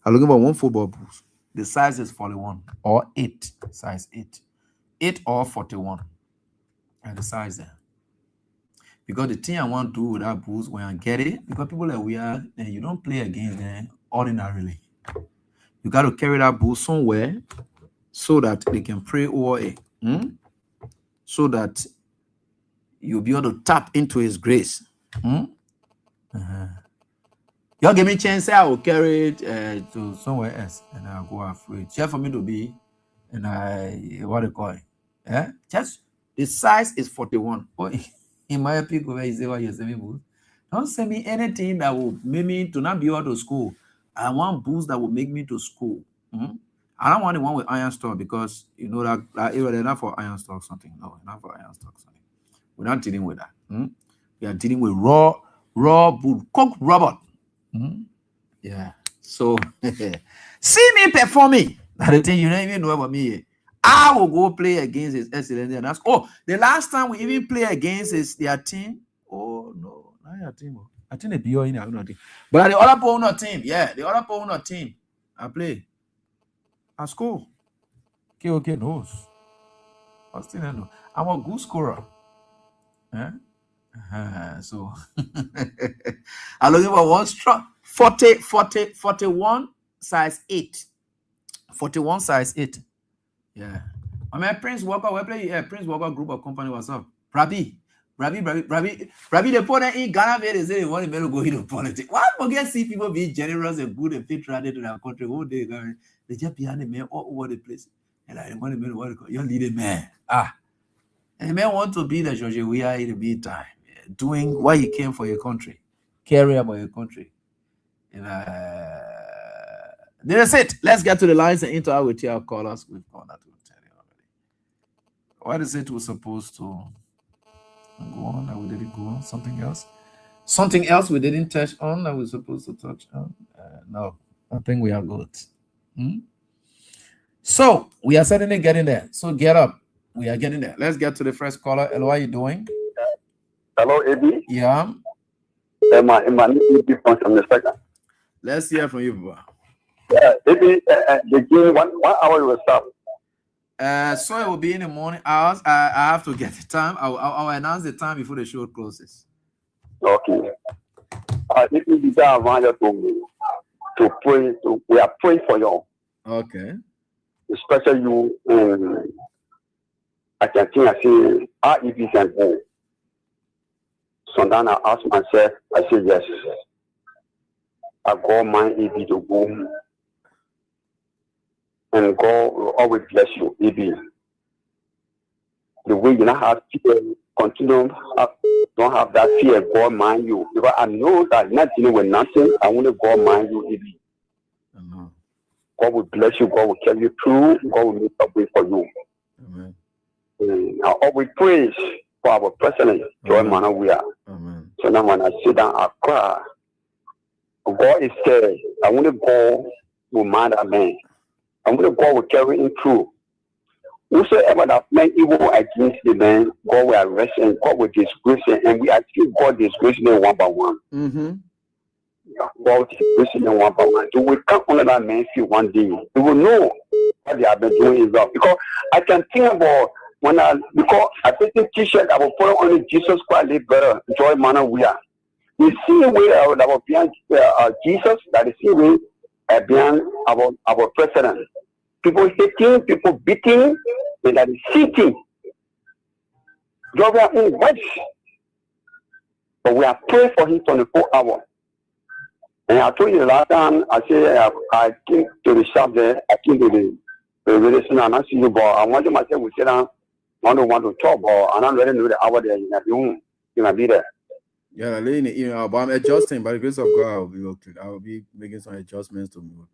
I'm looking for one football boost. The size is 41 or 8. Size 8. 8 or 41. And the size there. Because the thing I want to do with that boost when I get it, because people like we are, then you don't play against them ordinarily. You got to carry that boost somewhere so that they can pray over it. So that you'll be able to tap into his grace. Y'all give me a chance, I will carry it to somewhere else and I'll go afraid. Share for me to be, and what do you call it? Just the size is 41. Oh, in my pick where you say what you send me boost. Don't send me anything that will make me to not be able to school. I want boost that will make me to school. I don't want the one with iron stock because you know that they're not for iron stock something. No, not for iron stock something. We're not dealing with that. We are dealing with raw boot, cooked robot. Yeah. So see me performing. That's the thing you don't even know about me. I will go play against his Excellency and ask, the last time we even play against their team. Oh no, not your team. I think they be in our team. But the other owner team, the other owner team, I play. At school. Okay, knows. I still don't know. I'm a good scorer. So I'm looking for one strong 41 size 8. 41 size 8. Yeah. I mean Prince Walker, we play Prince Walker group of company. What's up? Rabi, they put in Ghana, they say they want to go into politics. Why forget see people being generous and good and patriotic to their country? Whole day, they just behind the man all over the place. And I want to what you're leading man. And the man want to be the George we are in the meantime, doing what you came for your country, caring about your country. And that's it. Let's get to the lines and interact with your callers. We've gone that. What is it we're supposed to go on that we didn't go on? Something else we didn't touch on that we're supposed to touch on? No, I think we are good. So we are certainly getting there. So get up. We are getting there. Let's get to the first caller. Hello, how are you doing? Hello, AB. Yeah. Let's hear from you, Baba. AB, the game 1 hour will start. So it will be in the morning hours. I have to get the time. I'll announce the time before the show closes. Okay. If you desire to pray, we are praying for you. Okay. Especially you. I can think I say, if you can go. So then I ask myself, I say yes. I go my AB to go. And God will always bless you, AB. The way you now have people continue Don't have that fear. God mind you. Because I know that not dealing with nothing. I want to God mind you. God will bless you. God will carry you through. God will make a way for you. Amen. I always praise for our president, Joy Manawia. So now when I sit down, I cry. God is scared. I want to go to mind that man. I want to go will carry him through. Whosoever that meant evil against the man, God will arrest him, God will disgrace him, and we actually God disgrace them one by one. God disgrace them one by one. So we can't only that man see one day. We will know what they have been doing is wrong. Because I can think about because I take the t-shirt, I will put on the Jesus Christ live better, Joy Manor we are. The same way that was behind Jesus, that is the same way behind our president. People hating, people beating, and that is sitting. God, we are in watch. But we are praying for him 24 hours. And I told you the last time, I said, I came to the shop there, I came to the relation, and I see you, but I wanted myself to sit down, I don't want to talk, but I don't really know the hour there, you might be there. Yeah, but I'm adjusting. By the grace of God, I will be okay. I will be making some adjustments to move.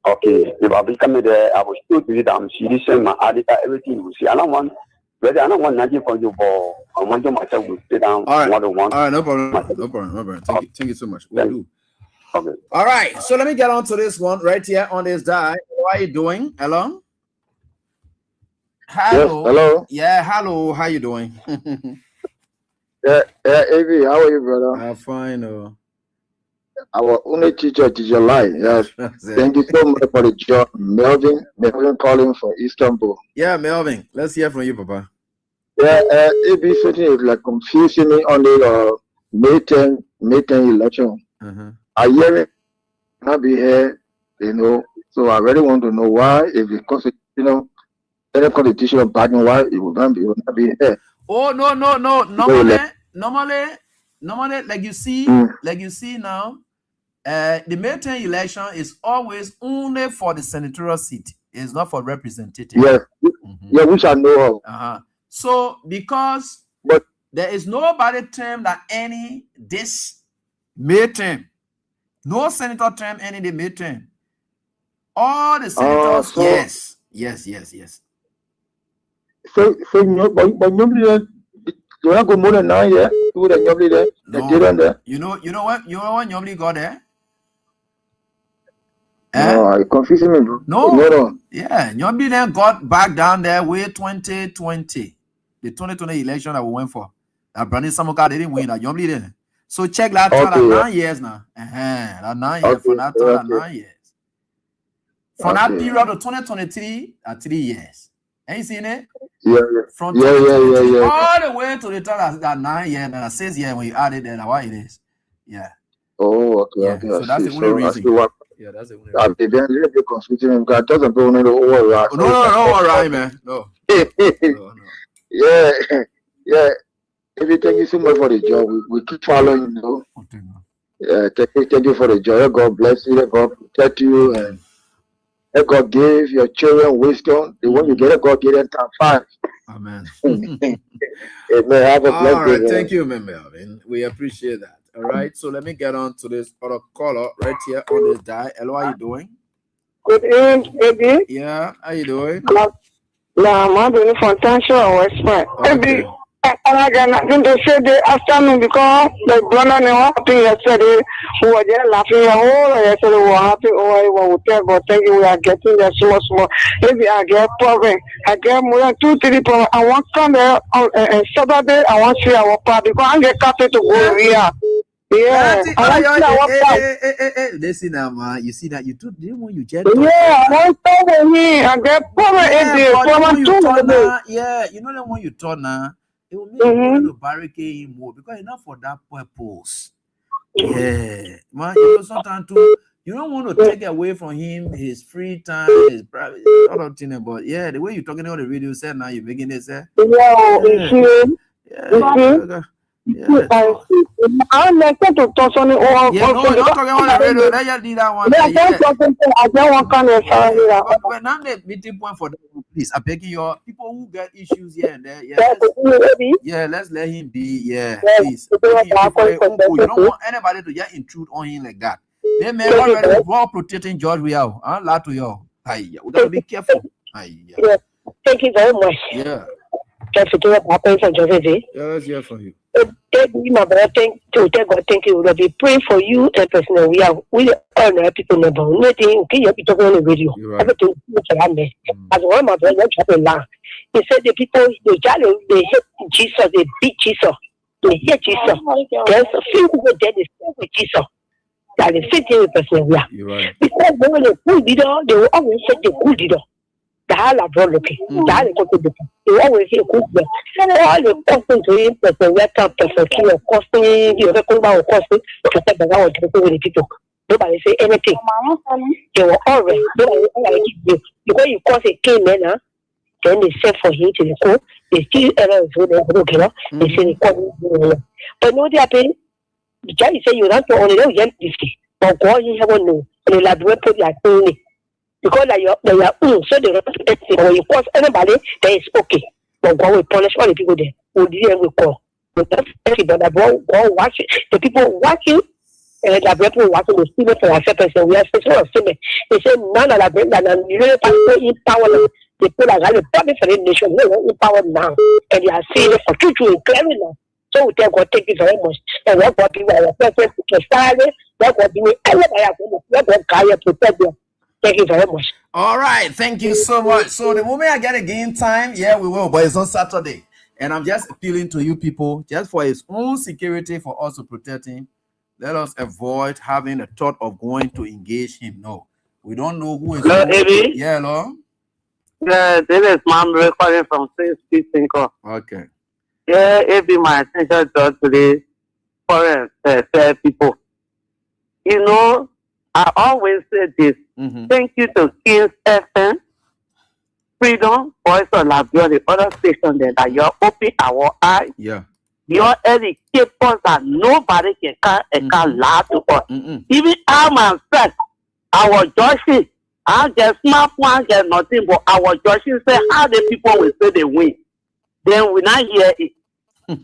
Okay, if I become there, I will still do it. I'm serious, my editor, everything you see. I don't want nothing for you, but I want to myself to sit down. All right, no problem. Thank you so much. We'll do. Okay. All right, so let me get on to this one right here on this die. How are you doing? Hello? Hello. Yes, hello. Yeah, hello. How you doing? Avi, how are you, brother? I'm fine. Our only teacher Lai. Yes. Thank you so much for the job. Melvin calling from Istanbul. Yeah, Melvin. Let's hear from you, Papa. Yeah, AB sitting is like confusing me on the May 10 election. I hear it not be here, so I really want to know why, if because any constitution pardon, why it will not be here. Oh no. Normally, like you see now, the May 10 election is always only for the senatorial seat. It's not for representative. Yeah, which I know of. So because there is nobody term that any this May term, no senator term any the May term. All the senators, yes. So but normally you want to go more than 9 years? You know what Nyomli got there? No, it's confusing me, bro. No. Yeah, Nyomli then got back down there with 2020. The 2020 election that we went for. That Brandon Samuka didn't win. That Nyomli then. So check that time at 9 years now. That 9 years. For that time at 9 years. For that period of 2023 at 3 years. Ain't you seen it? Yeah. From 2023 all the way to the time that 9 years and 6 years when you add it there, that's why it is. Yeah. Oh, okay. Yeah. So that's the only reason. Yeah, that's the only reason. I've been a little bit confusing because I doesn't know all right. No, all right, man. No. Yeah. Thank you so much for the job. We keep following, Yeah, thank you for the job. God bless you. God protect you, and let God give your children wisdom. The one you get, God give them time 5. Amen. Amen. Have a blessed day. All right, thank you, Melvin. We appreciate that. All right, so let me get on to this other caller right here on this die. Hello, how you doing? Good evening, baby. Yeah, how you doing? I'm doing from Tancho West Point. Baby, I got nothing to say the afternoon because the brother knew happened yesterday. We were just laughing the whole yesterday. We were happy. Oh, God, thank you. We are getting there so much more. Maybe I get problem. I get more than 2-3 problems. I want to come there on Saturday. I want to see our party because I get captain to go here. Yeah, listen now, man. You see that you took the one you just. Yeah, I want to with me. I get problem. Yeah, you know the one you thought now. It will make you to barricade him more because it's not for that purpose. Yeah, man. Sometimes too, you don't want to take away from him his free time, his private, other thing. But yeah, the way you're talking on the radio said now, you're making it say. I'm not going to touch on it. Yeah, no, we're not talking about the radio. They just need that one. I don't want to But now the meeting point for them, please. I beg your people who get issues here and there. Yeah, let's let him be. Yeah, please. You don't want anybody to just intrude on him like that. They may already well protecting George. We are. I'm to you. We got to be careful. Yeah. Thank you very much. Yeah. Just to what happens on Joseph. Yeah, let's hear from you. My brother, thank you. We'll be praying for you and personally. We all know people never. Nothing. Okay, you have to talk on the radio. Everything is as one of my brothers dropped a line. He said the people, they hate Jesus, they beat Jesus, they hate Jesus. There's a few people there, they stay with Jesus. That is sitting with personally. Because when they good leader, they will always say the good leader. The hell are brought looking. The hell is they always say good leader. All the costing to him, person, where can person kill or costing, you ever come down or costing to take the hour to with the people. Nobody say anything. They were always, nobody give you. Because you cause a king man, then they send for him to the court. They still errors with the they say they call. But no, they are paying. The judge say you don't only know young 50, but God, you have no. They like to put like only because they are so they don't do when you cause anybody, then it's okay. But God will punish all the people there. We call. But that's but God watch it. The people watching and the people watching the students for ourselves and we are special of statement. They say none of the and you know in power. They put a lot of public for the nation, no power now. And they are saying it for true clearly now. So we thank God, thank you very much. And what God be our presence to start it, what God be what God carry protect them. Thank you very much. All right, thank you so much. So the moment I get a game time, yeah, we will, but it's on Saturday. And I'm just appealing to you people, just for his own security, for us to protect him. Let us avoid having a thought of going to engage him. No, we don't know who is. Hello, Eddie. Yeah, hello. Yeah, this is Mom recording from St. Thinker. Okay. Yeah, it be my attention to today foreign people. You know, I always say this. Thank you to King's FM, Freedom, Voice of Liberia, the other station there that you're opening our eyes. Yeah. You're educating us that nobody can lie to us. Even I myself, our judges, I get smart one, get nothing, but our judges say how the people will say they win. Then we not hear it.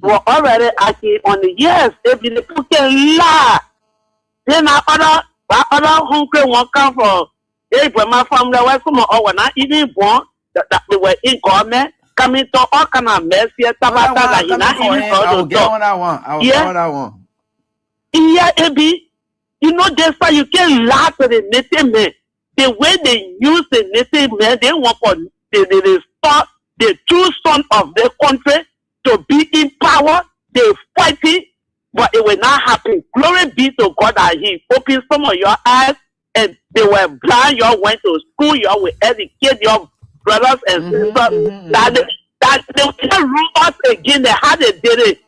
We're already acting on the yes, if the people can lie. Then other hungry one come from my family away from or not even born that they were in government coming to all kind of mess here. I will get on that one. Yeah, Ebi, you know that's why you can lie to the native men. The way they use the native men, they want for they start the true son of the country to be in power. They fight it, but it will not happen. Glory be to God that He opened some of your eyes and they were blind. You all went to school. You all will educate your brothers and sisters that they will rule us again. How they did it.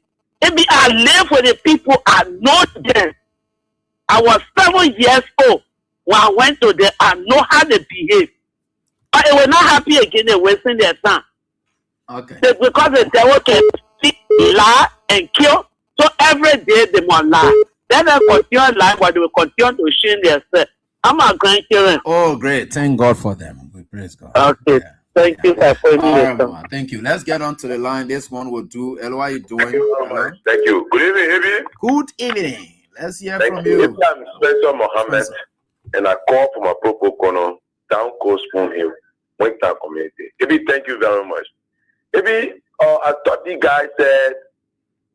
Maybe I live with the people. I know them. I was 7 years old when I went to them. I know how they behave. But it will not happen again. They're wasting their time. Okay. Because the devil can speak, lie, and kill. So every day they must lie. Then they continue lying, but they will continue to shame themselves. I'm a grandchildren. Oh, great. Thank God for them. We praise God. Okay. Yeah. Thank you for putting me. Thank you. Let's get on to the line. This one will do. Elo, how are you doing? Thank you. Good evening, Ebi. Good evening. Let's hear from you. I'm Spencer Mohammed, and I call from a Popo Kono, Down Coast Spoon Hill, Winter Community. Ebi, thank you very much. Ebi, I thought the guy said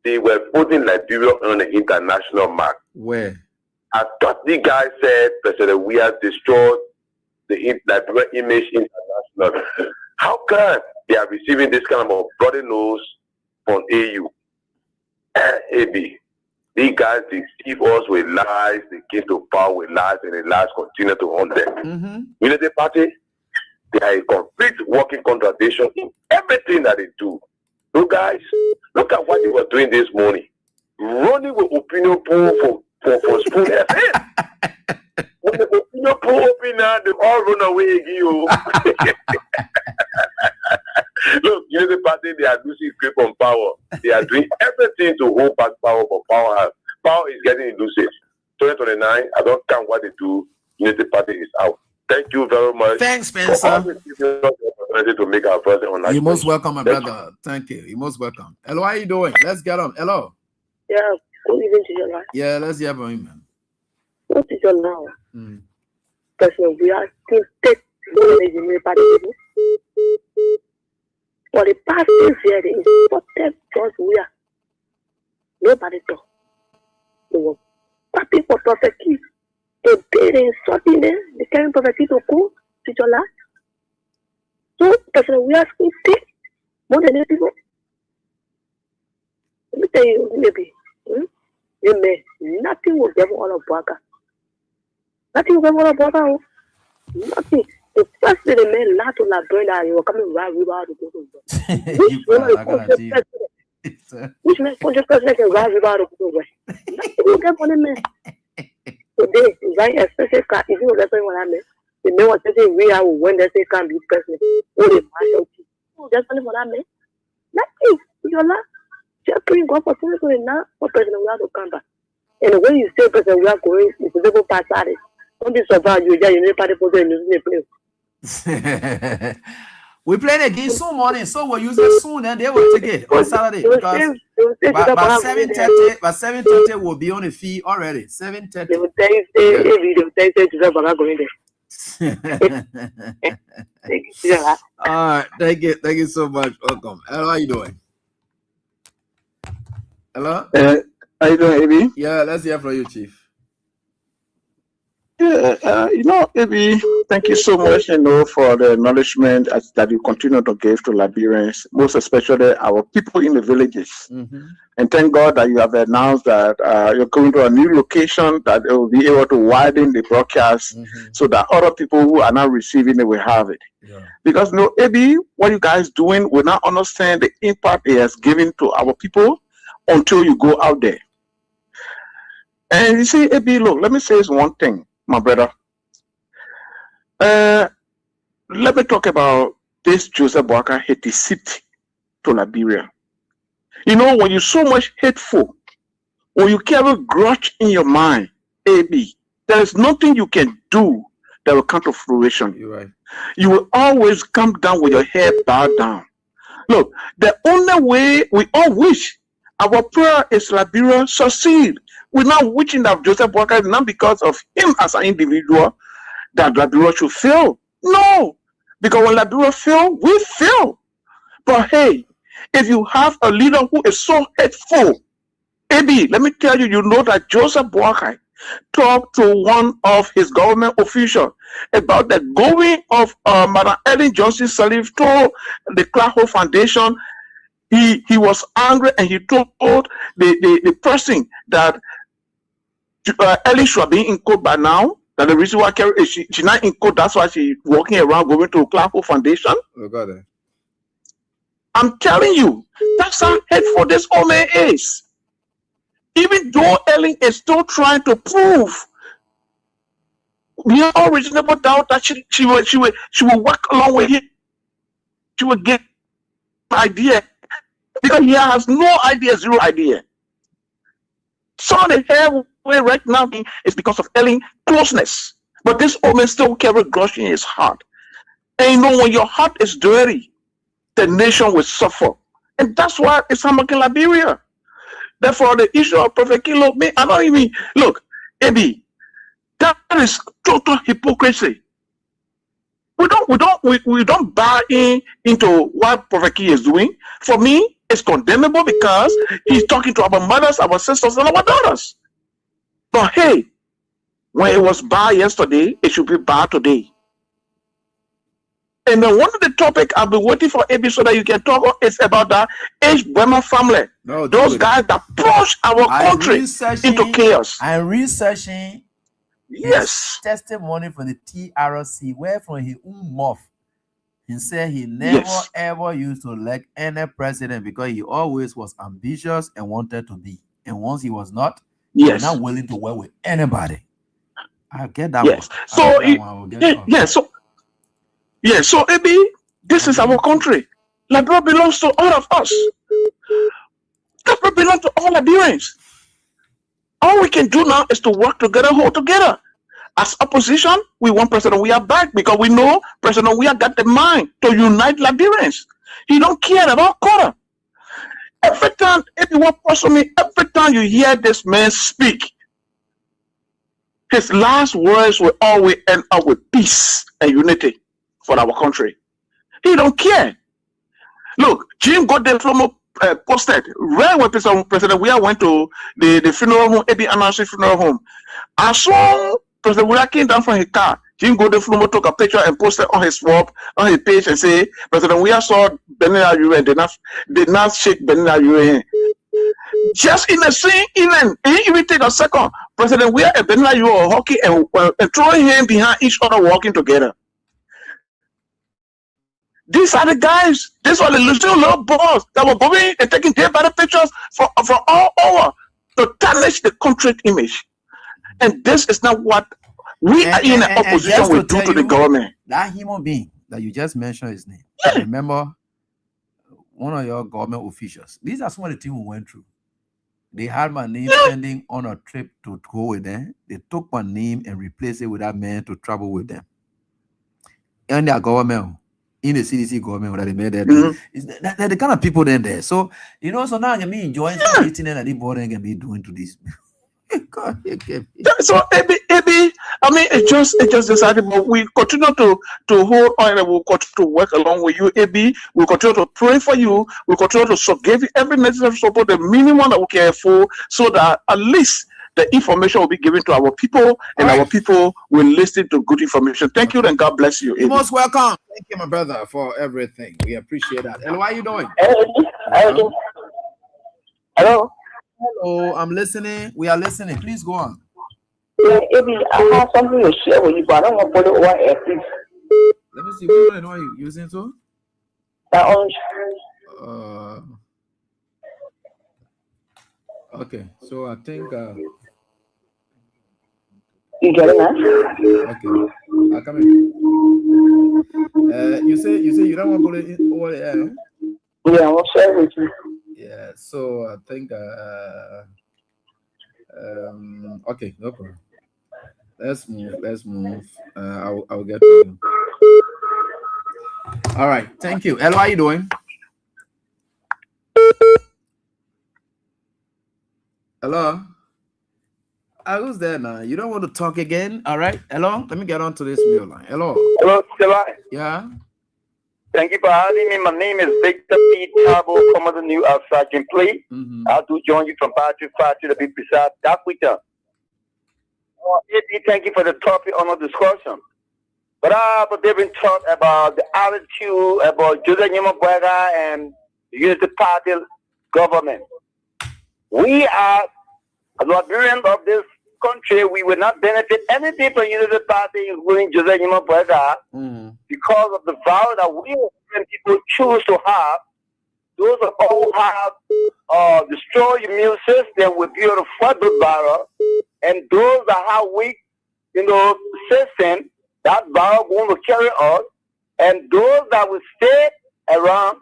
they were putting Liberia on the international map. Where? I thought the guy said that we have destroyed the Liberia image international. How come they are receiving this kind of bloody nose from AU? AB, these guys deceive us with lies, they came to power with lies, and the lies continue to haunt them. Unity Party, they are a complete working contradiction in everything that they do. Look, guys, look at what they were doing this morning. Running with opinion poll for Spoon FM. When the opinion poll open now, they all run away again. Look, Unity Party, they are losing grip on power. They are doing everything to hold back power, but power is getting elusive. 2029, I don't count what they do. Unity Party is out. Thank you very much. Thanks, Spencer. For always giving us the opportunity to make our president on. You're most welcome, my brother. Thank you. You're most welcome. Hello, how you doing? Let's get on. Hello. Yeah, good evening to your life. Yeah, let's hear from you, man. What is your now? Because we are still take the party. For the past 6 years, the important because we are nobody talk. They were party for prophecy. They did something there. They carry prophecy to go to your life. So, because we are still take more than people. Let me tell you, maybe. You may nothing will get all of Baka. Nothing will get all of Baka. Nothing. The first day they made lot of la brother, you were coming right without the go to which makes the president can rise without the go away. Nothing will get on him. Today, right, especially if you get what I mean, the men was saying we are when they say can't be president. What is my just only for that man? Nothing. You're not. Just bring God for something now for President we have to come back. And when you say President we are going, it's a little past at it. Don't be surprised you just need party for the play. We playing again soon morning, so we'll use it soon and they will take it on Saturday. Because by 7:30, by 7:30 we'll be on the fee already. 7:30. They will tell you all right, thank you so much. Welcome. How are you doing? Hello? How you doing, Abi? Yeah, let's hear from you, Chief. Yeah, Abi, thank you so much, for the acknowledgement that you continue to give to Liberians, most especially our people in the villages. And thank God that you have announced that you're going to a new location that will be able to widen the broadcast so that other people who are not receiving it will have it. Yeah. Because, Abi, what you guys doing will not understand the impact it has given to our people until you go out there. And you see, Abi, look, let me say one thing, my brother. Let me talk about this Joseph Boakai hate city to Liberia. When you're so much hateful, when you carry grudge in your mind, AB, there is nothing you can do that will come to fruition. You're right. You will always come down with your head bowed down. Look, the only way we all wish our prayer is Liberia succeed. We're not wishing that Joseph Boakai, not because of him as an individual, that Liberia should fail. No, because when Liberia fail, we fail. But hey, if you have a leader who is so hateful, AB, let me tell you, you know that Joseph Boakai talked to one of his government officials about the going of Madam Ellen Johnson Sirleaf to the Clark Foundation. He was angry and he told the person that Ellie should be in court by now. That the reason why she's not in court, that's why she's walking around going to Clark Foundation. Oh, got it. I'm telling you, that's how hateful this old man is. Even though Ellen is still trying to prove beyond reasonable doubt that she will work along with him. She will get an idea. Because he has no idea, zero idea. So the hair right now is because of Ellen's closeness. But this old man still carries grudge in his heart. And when your heart is dirty, the nation will suffer. And that's why it's happening in Liberia. Therefore, the issue of Prophet Kilo, I don't even look, Ebi, that is total hypocrisy. We don't buy into what Prophet Kilo is doing. For me, it's condemnable because he's talking to our mothers, our sisters, and our daughters. But hey, when it was bad yesterday, it should be bad today. And then one of the topics I've been waiting for AB so that you can talk is about the H. Bremer family. No, those guys that push our country into chaos. I'm researching his testimony from the TRC, where from his own mouth, he said he never ever used to elect any president because he always was ambitious and wanted to be. And once he was not, he was not willing to work with anybody. I get that one. So, so AB, this is our country. Liberia belongs to all of us. Liberia belongs to all Liberians. All we can do now is to work together, hold together. As opposition, we want President Weah back because we know President Weah got the mind to unite Liberians. He don't care about quarter. Every time, if you want personally, every time you hear this man speak, his last words will always end up with peace and unity for our country. He don't care. Look, Jim got the Flomo posted right when President Weah went to the funeral home, AB Anansi funeral home. As soon President Weah came down from his car, Jim Golden Flomo took a picture and posted on his swap on his page and say President Weah saw Benin Ayure and did not shake Benin Ayure. Just in the same event, he didn't even take a second. President Weah and Benin Ayure were hockey and throwing him behind each other, walking together. These are the guys. These are the little boys that were going and taking their better pictures from all over to tarnish the country image. And this is not what we are in an opposition will do to the government. That human being that you just mentioned his name. I remember one of your government officials. These are some of the things we went through. They had my name sending on a trip to go with them. They took my name and replaced it with that man to travel with them. And their government, in the CDC government that they made there. They're the kind of people then there. So, you know, so now I can be enjoying some eating and the board can be doing to this. So AB, I mean, it just decided, but we continue to hold on and we'll continue to work along with you, AB. We'll continue to pray for you. We'll continue to give you every necessary support, the minimum that we can afford, so that at least the information will be given to our people, and our people will listen to good information. Thank you, and God bless you. You're most welcome. Thank you, my brother, for everything. We appreciate that. And what are you doing? Hello. Hello, I'm listening. We are listening. Please go on. Yeah, I have something to share with you, but I don't want to put it on air, please. Let me see. What are you using to? Okay, so I think you get it now? Okay, I'll come in. You say you don't want to put it over the air? Yeah, I will share with you. Yeah, so I think okay, no problem. Let's move. I'll get to you. All right, thank you. Hello, how are you doing? Hello? Who's there now? You don't want to talk again? All right. Hello? Let me get on to this mail line. Hello? Hello, Stella. Yeah? Thank you for having me. My name is Victor P. Tabo, Commander New Sergeant Play. I do join you from Patrick to be precise. That with them. Thank you for the topic on the discussion. But they've been taught about the attitude about Joseph Nyamabwega and the Unity Party government. We are as Liberians of this country, we will not benefit anything from Unity Party, including Joseph Nyamabwega, because of the vow that we Liberian people choose to have. Those of us who have destroy your immune system will be able to fight the virus, and those that have weak, system, that virus going to carry us, and those that will stay around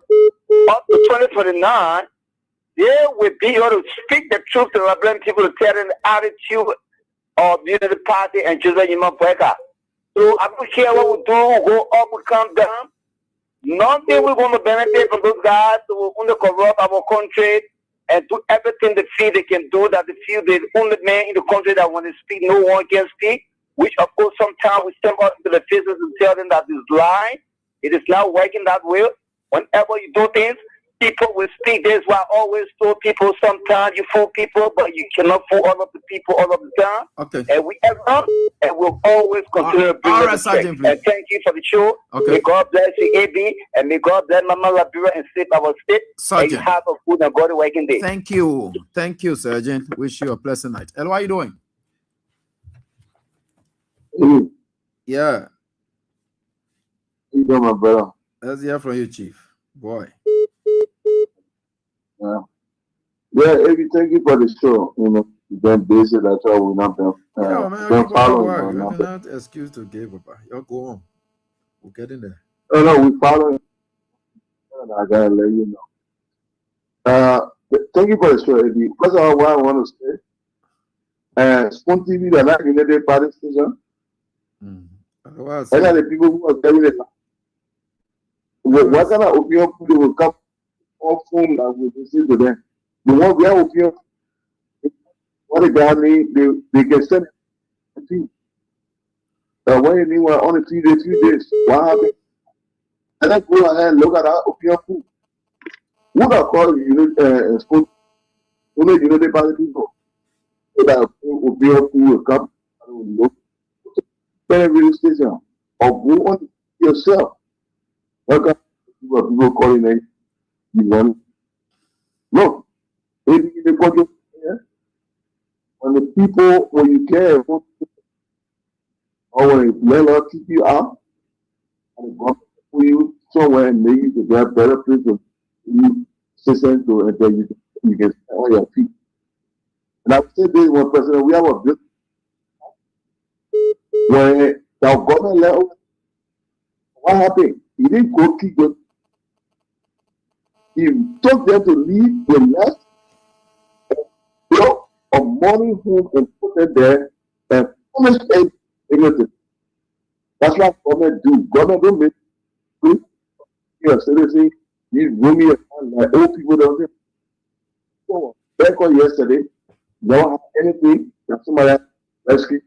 up to 2029, they will be able to speak the truth to the Liberian people, to tell them the attitude of the Unity Party and Joseph Nyamabwega. So I don't care what we do, we go up, we come down. Nothing we're going to benefit from those guys who are going to corrupt our country and do everything they feel they can do, that they feel they're the only man in the country that when they speak, no one can speak, which of course sometimes we step up into the faces and tell them that it's lying. It is not working that way. Whenever you do things, people will speak. That's why I always told people sometimes you fool people, but you cannot fool all of the people all of the time. Okay. And we ever and we'll always continue to bring all the right, respect. Sergeant, And thank you for the show. Okay. May God bless you, AB, and may God bless Mama Liberia and save our state. Sergeant. And you have a good and God working day. Thank you. Thank you, Sergeant. Wish you a pleasant night. Hello, how are you doing? Yeah. You doing, my brother? Let's hear from you, Chief. Boy. Maybe thank you for the show. You've been busy, that's why we've not been, Yeah, man, been keep on following. work. You know. You're not excuse to give up. You'll go on. We'll get in there. No, we following. I gotta let you know. Thank you for the show, Eddie. First of all, what I want to say, Spoon TV, they're not United Party station. And then the people who are telling it, what kind of opinion people will come off phone that we listen to them? The one we have opinion, what the guy mean, they can send it to you. When you need one on a 3 days, what happened? And then go ahead and look at our opinion pool. Who got called Spoon? Only United Party people. So that opinion pool will come and look. Every station or go on yourself. What kind of people calling it? You want? Look, maybe in the country, when the people, when you care, or when the landlord keep you out, and the government put you somewhere and make you to get a better place for you citizens to enter, you can stand on your feet. And I've said this one president, we have a business. When the government let us, what happened? He didn't go kick them. He took them to leave the nest, built a money home and put them there and finish everything. That's what government do. Government don't make good. You're citizen, these women and like old people don't do. So, back on yesterday, they don't have anything that somebody rescue.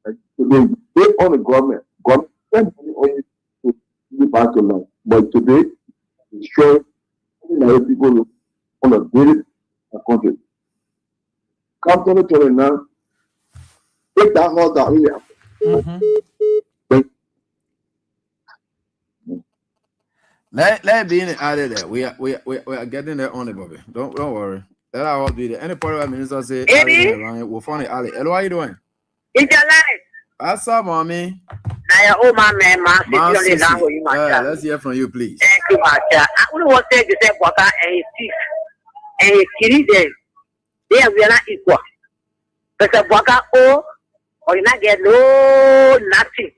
So they pay on the government spend money on you to give back to life. But today, it's showing people on a daily country. Come 2029, take that house down here. Let be in the area there. We are getting there on the Bobby. Don't worry. Let our all be there. Any part of our minister say, we'll find the alley. Hello, how you doing? It's your life. What's up, mommy? Oh, my man, Let's hear from you, please. Thank you, Master. I wouldn't want to say the same water and his teeth. And his kitty there. They are not equal. Because a water, or you not get no nothing.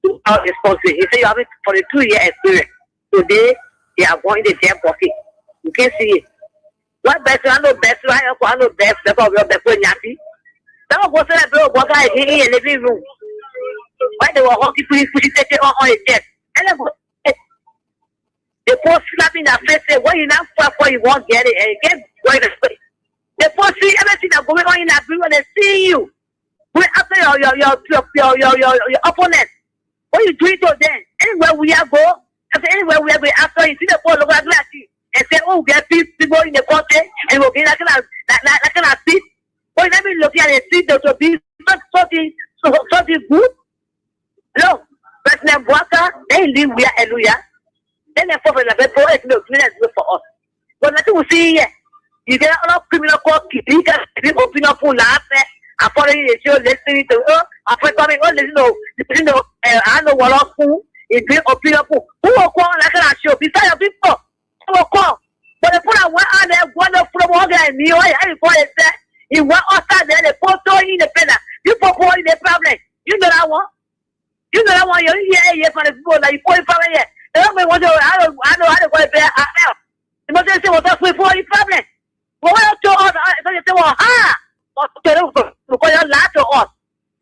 Without responsibility. You say you have it for the 2-year experience. Today, they are going to their pocket. You can see it. What best? I know best. I know best. That's all your best. That was a water in the living room. Why they were hockey pushing it on his chest. And the post slapping their face, say, what you now for you won't get it, and get going to space. The post see everything that's going on in that room, and they see you. Go after your opponent. What you do it to them? Anywhere we are go, anywhere we are going after you see the ball over glass and say, oh, get people in the country, and we'll get that kind of seat. But let me look at the seat to be something good. No, President Bwaka, they live where Eluya. Then they for the best for us. But nothing we see here. You get a lot of criminal court, you can open up for last and following the show, listening to after coming on, I know what of who is being open up. Who will call like a show beside people? Who will call? But they put a one on there, one of from Morgan and me, I call it that. You want us there, they put in the pen. You put in the problem. You know that one. You know that one. You're here for the people that you put in problem here. They don't want to. I know how to go there. You must say what that's for the problem. But what else to us? So you say, well, to call your lot to us.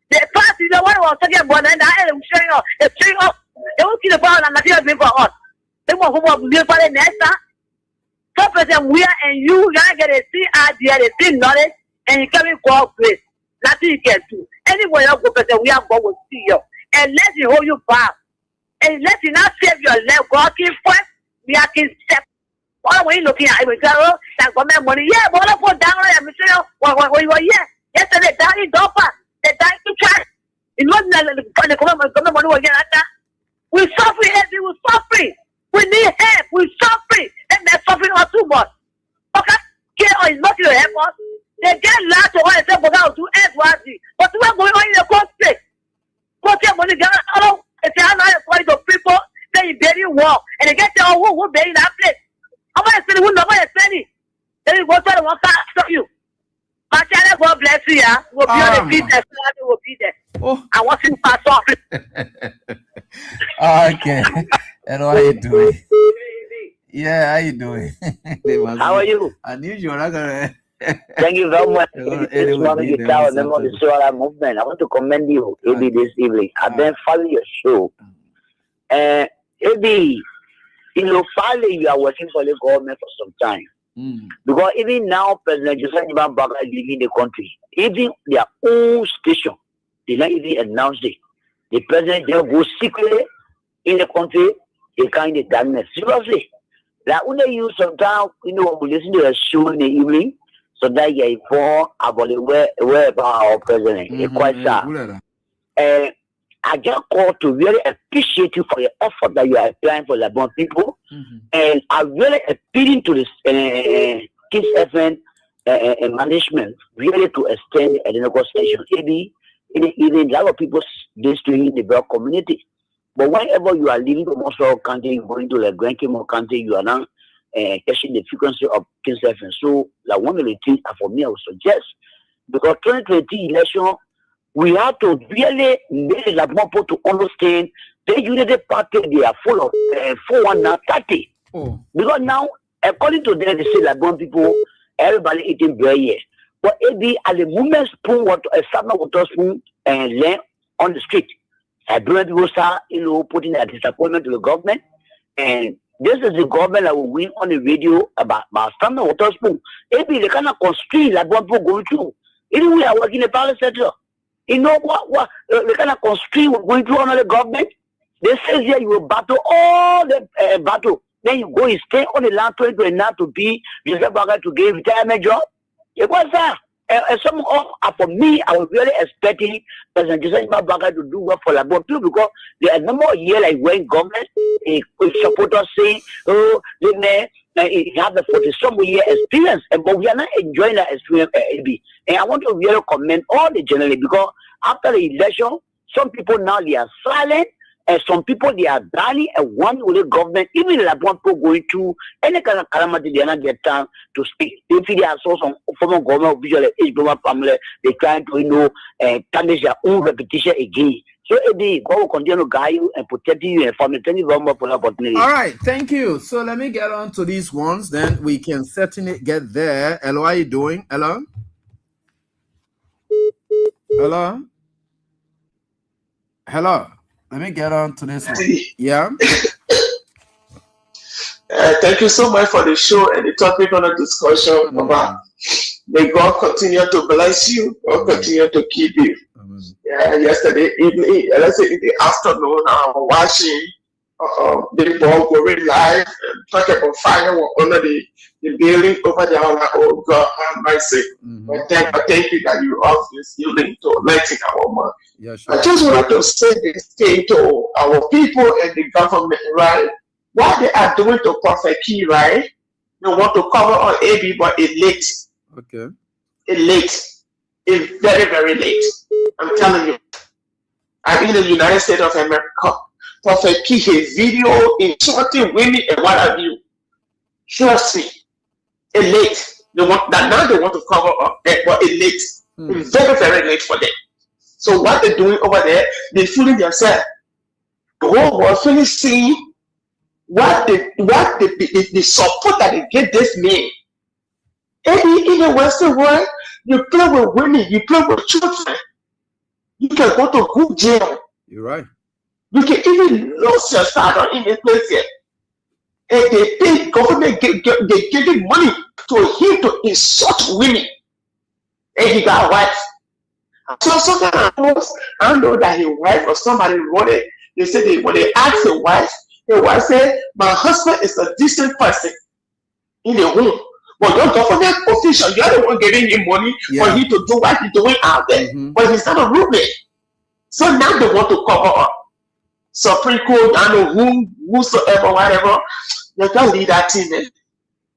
The past, you know what I was talking about, and I am showing up. They're showing up. They won't see the power and material for us. They want to be for the next time. So, President, we are and you gotta get a see idea, a see knowledge, and you can't cooperate. Nothing you can do. Anywhere you go, President, we are going to see you. And let you hold you back. And let you not save your leg. God keep first. We are keep step. All when you looking at it, that government money. Yeah, but I put down on the when you were here. Yesterday, down in Dopa. They died to try. It wasn't the government money again like that. We suffering, every we suffering. We need help. We suffering. And they're suffering us too much. Okay? Care or is not to help us. They get lots of oil, but now to everybody. But we're going on in the country. But your money got all if they are not employed the people, they very well. And they get their own who be in that place. How much is who nobody is spending? Then you go to the one to you. My child, God bless you, yeah. We'll be on the business, we'll be there. Oh. I want you to pass off. Okay. And what are you doing? Yeah, how you doing? How are you? I knew you were not gonna. Thank you very much. This morning, you tell them of the Solar movement. I want to commend you, AB, this evening. I've been following your show. AB, finally you are working for the government for some time. Because even now, President Joseph Baga is leaving the country. Even their own station, they not even announced it. The president just go secretly in the country, they kind of damage. Seriously. Like when they use sometimes, we listen to a show in the evening, so that you inform about the where about our president. It's quite sad. I just call to really appreciate you for your effort that you are applying for the born people. And I really appealing to this Kids FM management really to extend a negotiation. Maybe even a lot of people this doing in the black community. But whenever you are leaving the Moscow country, going to the Grand Kimo country, you are now catching the frequency of Kids FM. So, like one of the things for me, I would suggest, because 2020 election, we have to really make the people to understand the Unity Party, they are full of 430. Because now, according to them, they say like one people, everybody eating bread here. But it be at the moment spoon water, a summer water spoon and land on the street. I bring people start, putting a disappointment to the government. And this is the government that will win on the radio about summer water spoon. It be the kind of constraint like one people going through. Even we are working in the private sector. You know what the kind of constraint we're going through under the government? They say here you will battle all the battle. Then you go and stay on the land 2029 to be Joseph Baga to get retirement job. It was that. And some for me, I was really expecting President Joseph Baga to do work for the people because there are no more years like when government supporters say, oh, they have the 40-some year experience, but we are not enjoying that experience. And I want to really commend all the journalists because after the election, some people now they are silent, and some people they are dying and one with the government, even like one people going through any kind of calamity, they are not get time to speak. If they are so some former government official, each government family, they trying to tarnish their own reputation again. So Eddie, God will continue to guide you and protect you and family. Thank you very much for the opportunity. All right, thank you. So let me get on to these ones, then we can certainly get there. Hello, how are you doing? Hello? Hello? Hello? Let me get on to this one. Yeah? Thank you so much for the show and the topic on the discussion. May God continue to bless you. God continue to keep you. Yesterday evening, let's say in the afternoon, I was watching the ball going live and talk about fire under the building over there. I'm like, oh God, have mercy. But thank you that you have this healing to letting our mind. Yeah, sure. I just wanted to say this thing to our people and the government, right? What they are doing to Prophet Key, right? They want to cover on AB, but it's late. Okay. It's late. It's very, very late. I'm telling you. I'm in the United States of America. Prophet Key, his video insulting women and what have you. Trust me. It's late. They want that now they want to cover up, but it's late. It's very, very late for them. So what they're doing over there, they're fooling themselves. The whole world finished seeing what the support that they get this man. In the Western world, you play with women, you play with children. You can go to good jail. You're right. You can even lose your start in this place here. And they pay government, they giving money to him to insult women. And he got a wife. So sometimes I know that his wife or somebody wrote it. They said when they asked the wife said, my husband is a decent person in the home. But your government official, you're the one giving him money for him to do what he's doing out there. But he's not a roommate. So now they want to cover up. Supreme Court, I know whosoever, whatever, you can lead that team.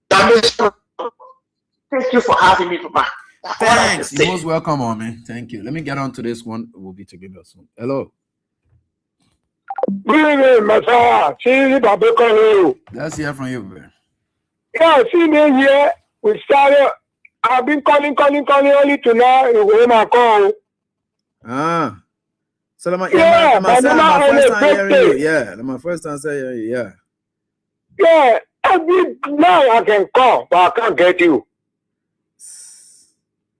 Thank you for having me, Papa. Thanks. You're most welcome, on man. Thank you. Let me get on to this one. We'll be together soon. Hello. Good evening, Messiah. See Baba calling you. Let's hear from you, man. Yeah, see me here. We started. I've been calling only tonight. You will my call. So my yeah, first time hearing you. Yeah, my first time saying you. Yeah. Yeah, Every now I can call, but I can't get you.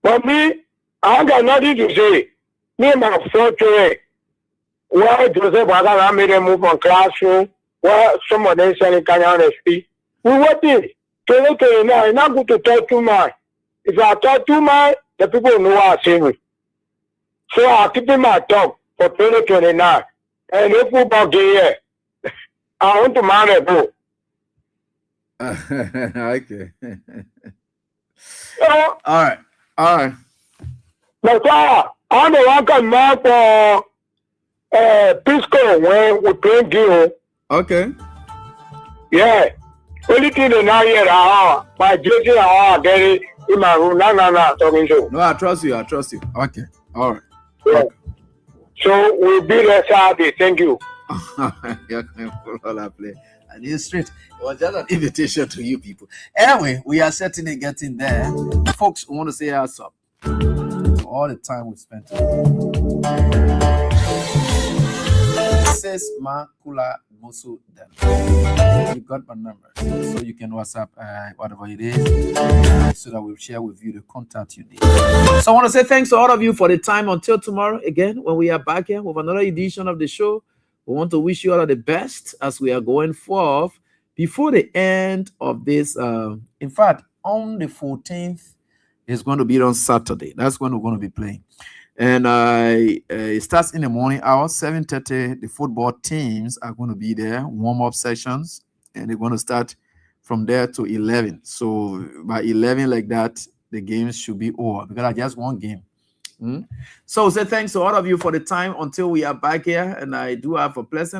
But me, I ain't got nothing to say. Me and my fortune. Well, Joseph Wagara made a move from classroom. Well, some of them selling Kenya speak. We waiting. Now, it's not good to talk too much. If I talk too much, the people know what I'm saying. So I'm keeping my talk for 2029. And if football get here, I want to marry a boy. Okay. All right. But I'm the one come out for Pisco when we play game. Okay. Yeah. Only thing they now hear my duty get it in my room. No, talking to. No, I trust you. Okay. All right. Yeah. Okay. So we'll be there Saturday. Thank you. You're going to follow that play. And it's straight. It was just an invitation to you people. Anyway, we are certainly getting there. Folks, we want to say us up for all the time we spent together. Says Makula Mosu Dan. You got my number, so you can WhatsApp whatever it is, so that we'll share with you the contact you need. So I want to say thanks to all of you for the time until tomorrow again when we are back here with another edition of the show. We want to wish you all the best as we are going forth before the end of this. In fact, on the 14th, it's going to be on Saturday. That's when we're going to be playing. And it starts in the morning hours, 7:30. The football teams are going to be there, warm-up sessions, and they're going to start from there to 11. So by 11 like that, the games should be over because I just one game. So say thanks to all of you for the time until we are back here. And I do have a pleasant